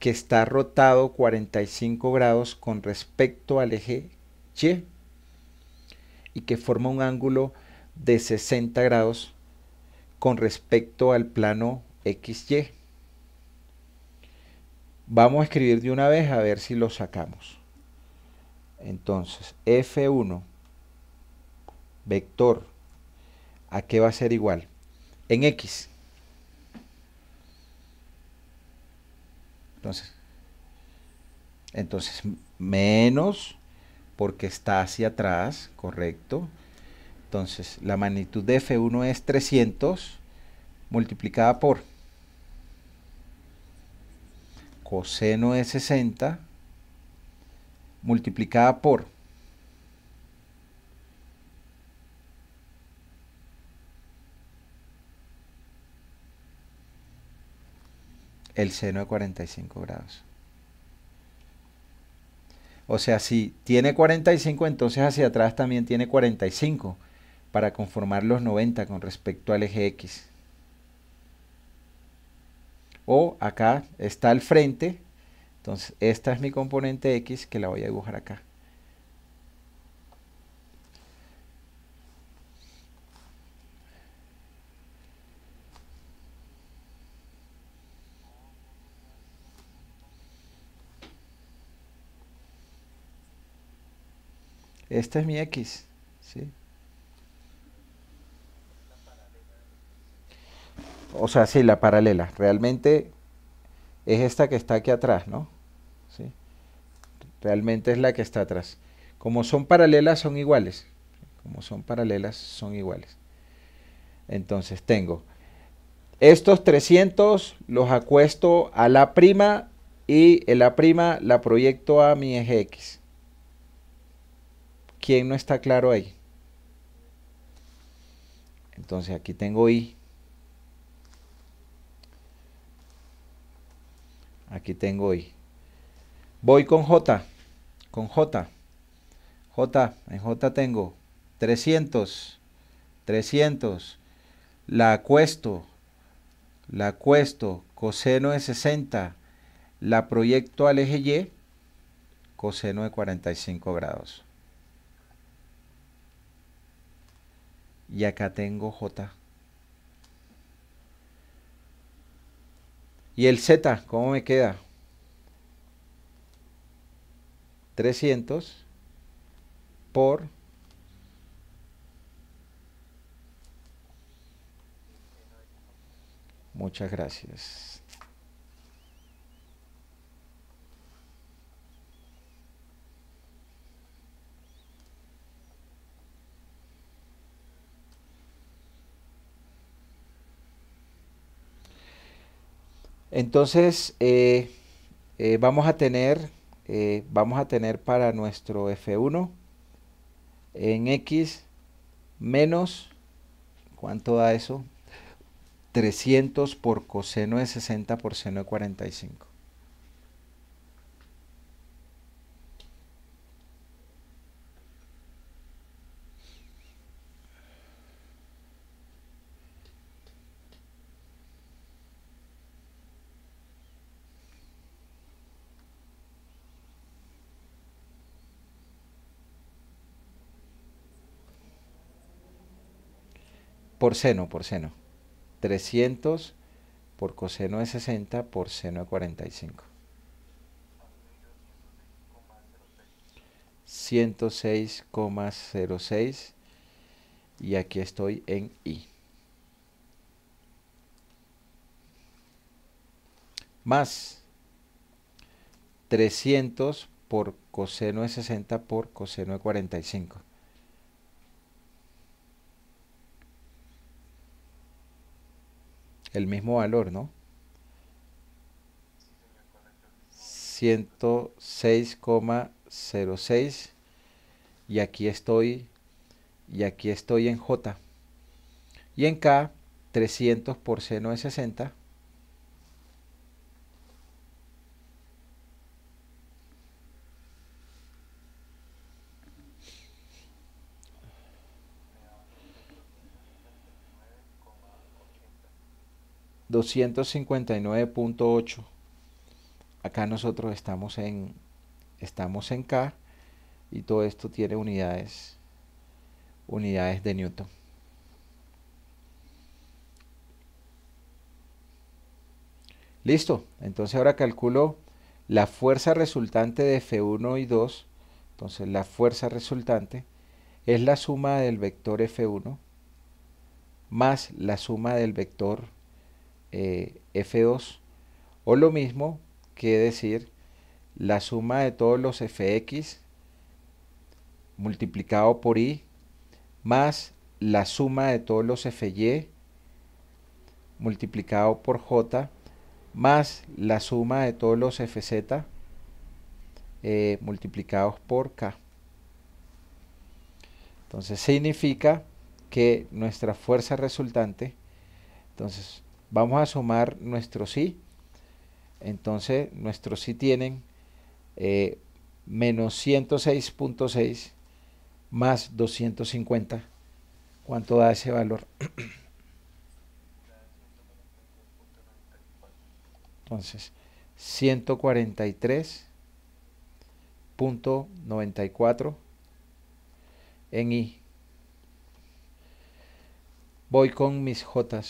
que está rotado 45 grados con respecto al eje Y y que forma un ángulo de 60 grados con respecto al plano XY. Vamos a escribir de una vez a ver si lo sacamos. Entonces, F1 vector, ¿a qué va a ser igual? En X. Entonces menos, porque está hacia atrás, correcto. Entonces, la magnitud de F1 es 300 multiplicada por coseno de 60 multiplicada por el seno de 45 grados. O sea, si tiene 45, entonces hacia atrás también tiene 45 para conformar los 90 con respecto al eje X. O acá está al frente, entonces esta es mi componente X que la voy a dibujar acá. Esta es mi X, ¿sí? O sea, sí, la paralela. Realmente es esta que está aquí atrás, ¿no? ¿Sí? Realmente es la que está atrás. Como son paralelas, son iguales. Como son paralelas, son iguales. Entonces tengo estos 300, los acuesto a la prima y en la prima la proyecto a mi eje X. ¿Quién no está claro ahí? Entonces aquí tengo Y. Aquí tengo Y. Voy con J. Con J. En J tengo 300. 300. La acuesto. Coseno de 60. La proyecto al eje Y. Coseno de 45 grados. Y acá tengo J. ¿Y el Z? ¿Cómo me queda? 300 por muchas gracias. Entonces vamos a tener para nuestro F1 en X menos, ¿cuánto da eso? 300 por coseno de 60 por seno de 45. Por seno. 300 por coseno de 60 por seno de 45. 106,06 y aquí estoy en Y. Más 300 por coseno de 60 por coseno de 45. El mismo valor, ¿no? 106,06 y aquí estoy en J. Y en K 300 por seno de 60 259,8 acá nosotros estamos en K y todo esto tiene unidades de Newton. Listo, entonces ahora calculo la fuerza resultante de F1 y 2. Entonces la fuerza resultante es la suma del vector F1 más la suma del vector F2, o lo mismo que decir la suma de todos los Fx multiplicado por I más la suma de todos los Fy multiplicado por J más la suma de todos los Fz multiplicados por K. Entonces significa que nuestra fuerza resultante, entonces vamos a sumar nuestros I, entonces nuestros I tienen menos 106.6 más 250. ¿Cuánto da ese valor? Entonces 143.94 en I. Voy con mis J.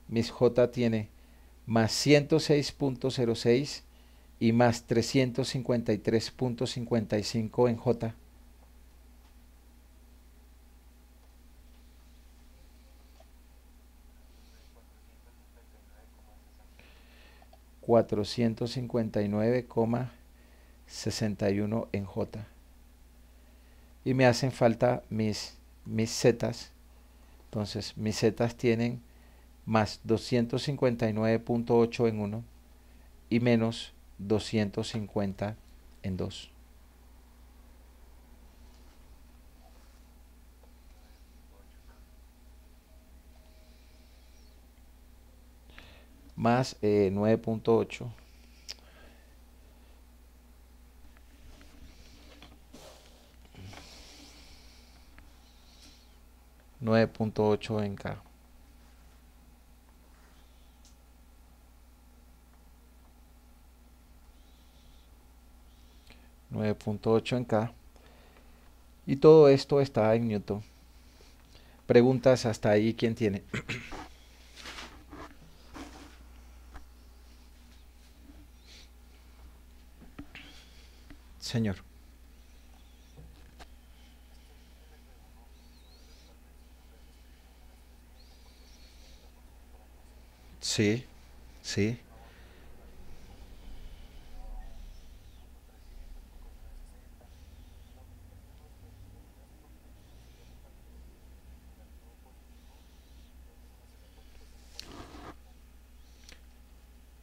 Mis J tiene más 106.06 y más 353.55 en J. 459,61 en J. Y me hacen falta mis zetas. Entonces mis zetas tienen más 259.8 en 1 y menos 250 en 2. Más 9.8. 9.8 en K. 9.8 en K. Y todo esto está en Newton. Preguntas hasta ahí, ¿quién tiene? Señor. Sí, sí.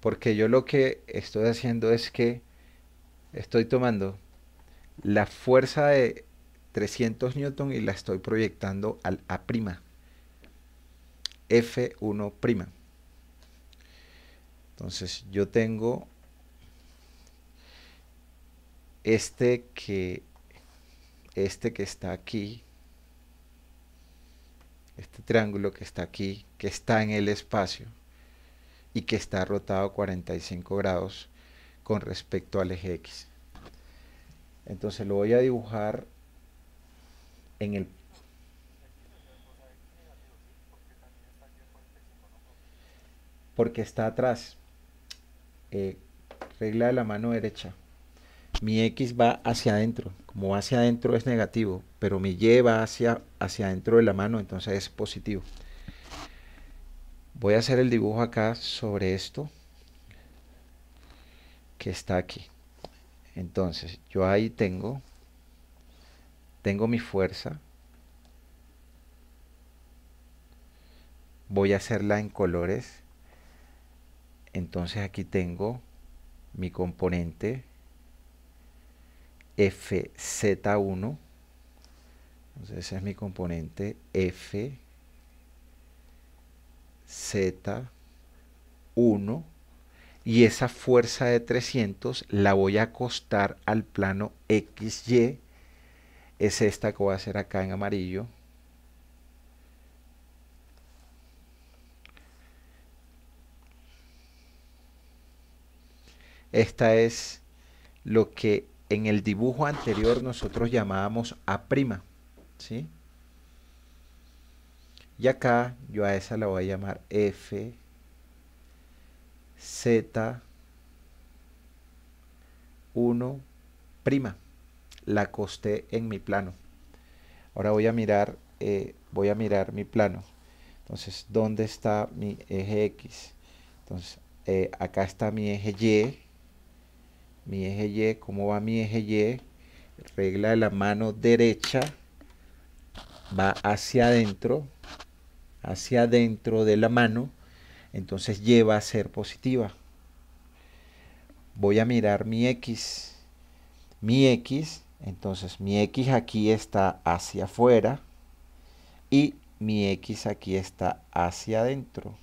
Porque yo lo que estoy haciendo es que estoy tomando la fuerza de 300 newton y la estoy proyectando al A', F1'. Entonces yo tengo este que está aquí, este triángulo que está aquí, que está en el espacio y que está rotado 45 grados con respecto al eje X. Entonces lo voy a dibujar en el... porque está atrás. Regla de la mano derecha. Mi X va hacia adentro. Como va hacia adentro es negativo, pero mi Y va hacia adentro de la mano, entonces es positivo. Voy a hacer el dibujo acá sobre esto que está aquí. Entonces yo ahí tengo mi fuerza. Voy a hacerla en colores. Entonces aquí tengo mi componente FZ1. Entonces ese es mi componente FZ1. Y esa fuerza de 300 la voy a acostar al plano XY. Es esta que voy a hacer acá en amarillo. Esta es lo que en el dibujo anterior nosotros llamábamos A', ¿sí? Y acá yo a esa la voy a llamar F, Z, 1'. La acosté en mi plano. Ahora voy a mirar mi plano. Entonces, ¿dónde está mi eje X? Entonces, acá está mi eje Y. Mi eje Y, ¿cómo va mi eje Y? Regla de la mano derecha, va hacia adentro de la mano, entonces Y va a ser positiva. Voy a mirar mi X. Entonces mi X aquí está hacia afuera y mi X aquí está hacia adentro.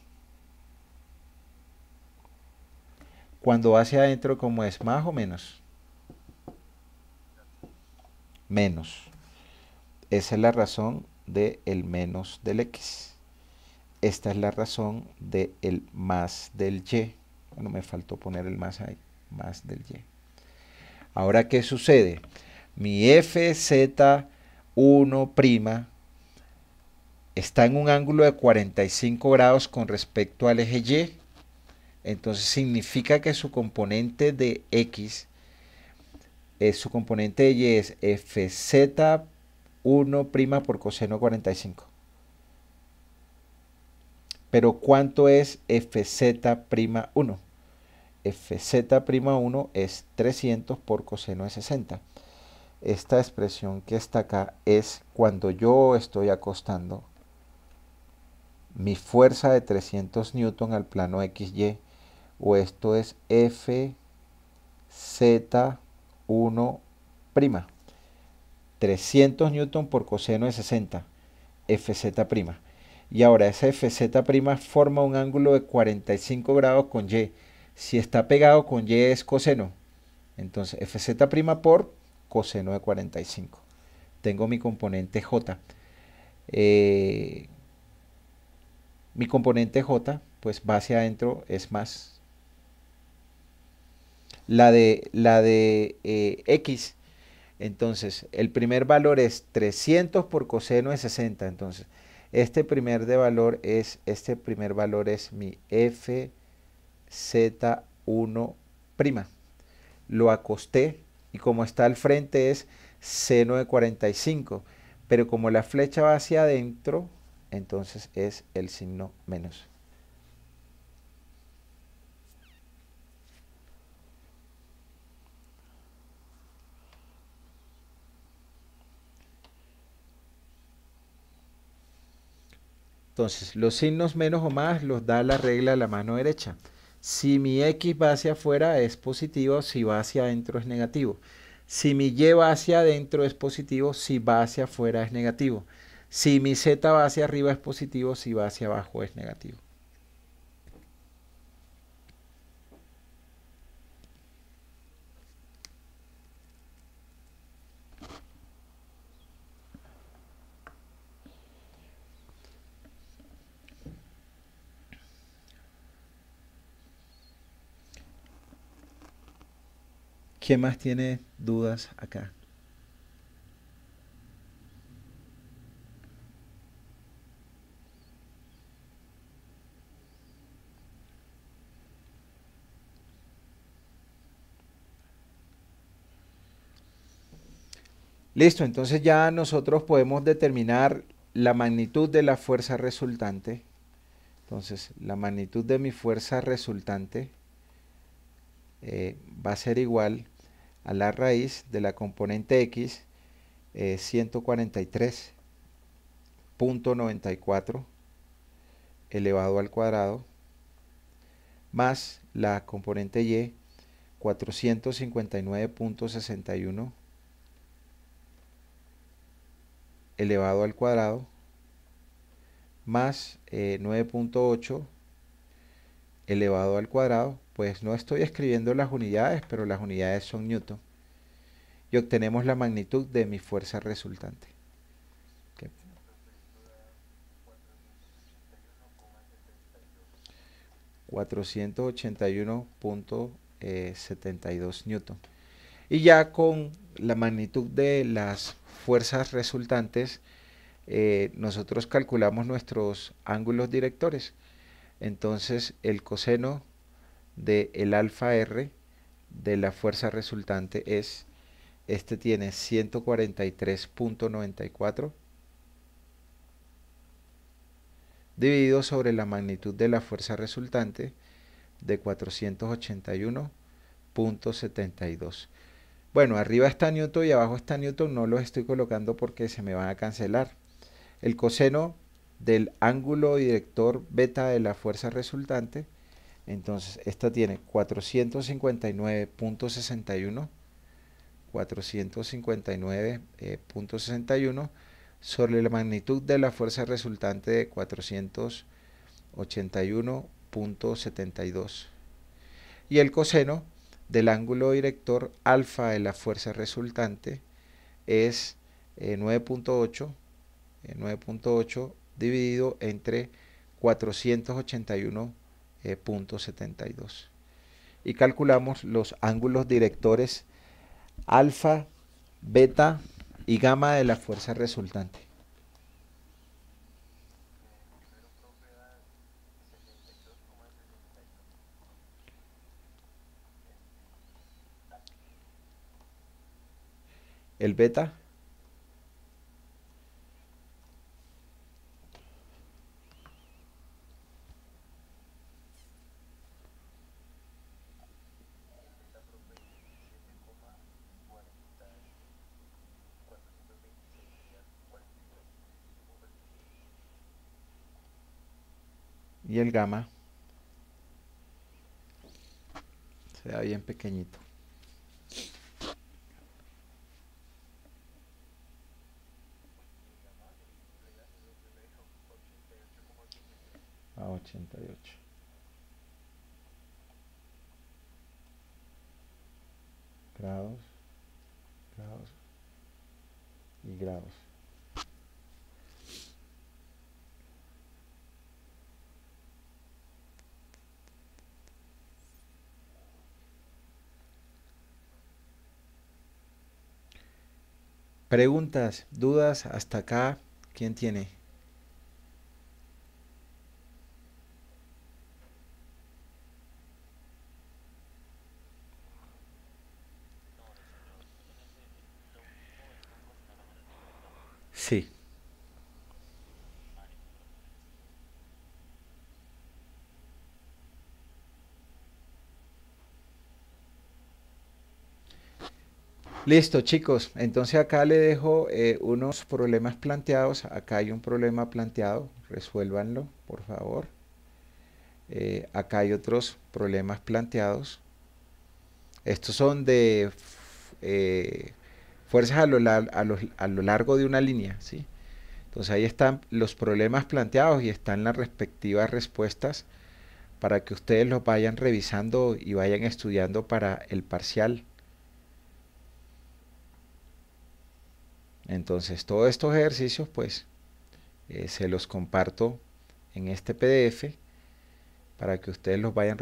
Cuando va hacia adentro, ¿cómo es? ¿Más o menos? Menos. Esa es la razón del menos del X. Esta es la razón del más del Y. Bueno, me faltó poner el más ahí. Más del Y. Ahora, ¿qué sucede? Mi FZ1' está en un ángulo de 45 grados con respecto al eje Y. Entonces significa que su componente de X, su componente de Y es FZ1' por coseno 45. Pero ¿cuánto es FZ'1? FZ'1 es 300 por coseno de 60. Esta expresión que está acá es cuando yo estoy acostando mi fuerza de 300 newton al plano XY, o esto es FZ1'. 300 newton por coseno de 60, FZ'. Y ahora esa FZ' forma un ángulo de 45 grados con Y. Si está pegado con Y es coseno. Entonces FZ' por coseno de 45. Tengo mi componente J. Mi componente J, pues va hacia adentro, es más. La de X, entonces el primer valor es 300 por coseno de 60. Entonces este primer valor es mi FZ1'. Lo acosté y como está al frente es seno de 45. Pero como la flecha va hacia adentro, entonces es el signo menos. Entonces, los signos menos o más los da la regla de la mano derecha. Si mi X va hacia afuera es positivo, si va hacia adentro es negativo. Si mi Y va hacia adentro es positivo, si va hacia afuera es negativo. Si mi Z va hacia arriba es positivo, si va hacia abajo es negativo. ¿Quién más tiene dudas acá? Listo, entonces ya nosotros podemos determinar la magnitud de la fuerza resultante. Entonces, la magnitud de mi fuerza resultante va a ser igual a la raíz de la componente X, 143.94 elevado al cuadrado, más la componente Y, 459.61 elevado al cuadrado, más 9.8 elevado al cuadrado. Pues no estoy escribiendo las unidades, pero las unidades son newton. Y obtenemos la magnitud de mi fuerza resultante. Okay. 481.72 .72 newton. Y ya con la magnitud de las fuerzas resultantes, nosotros calculamos nuestros ángulos directores. Entonces el coseno de el alfa R de la fuerza resultante es, este tiene 143.94 dividido sobre la magnitud de la fuerza resultante de 481.72. Bueno, arriba está newton y abajo está newton, no los estoy colocando porque se me van a cancelar. El coseno del ángulo director beta de la fuerza resultante, entonces esta tiene 459.61 sobre la magnitud de la fuerza resultante de 481.72. Y el coseno del ángulo director alfa de la fuerza resultante es 9.8 dividido entre 481.72. Y calculamos los ángulos directores alfa, beta y gamma de la fuerza resultante. El beta y el gamma se da bien pequeñito. A 88 grados, grados y grados. Preguntas, dudas hasta acá, ¿quién tiene? Sí. Listo, chicos. Entonces acá le dejo unos problemas planteados. Acá hay un problema planteado. Resuélvanlo, por favor. Acá hay otros problemas planteados. Estos son de fuerzas a lo largo de una línea, ¿sí? Entonces ahí están los problemas planteados y están las respectivas respuestas para que ustedes los vayan revisando y vayan estudiando para el parcial. Entonces todos estos ejercicios pues se los comparto en este PDF para que ustedes los vayan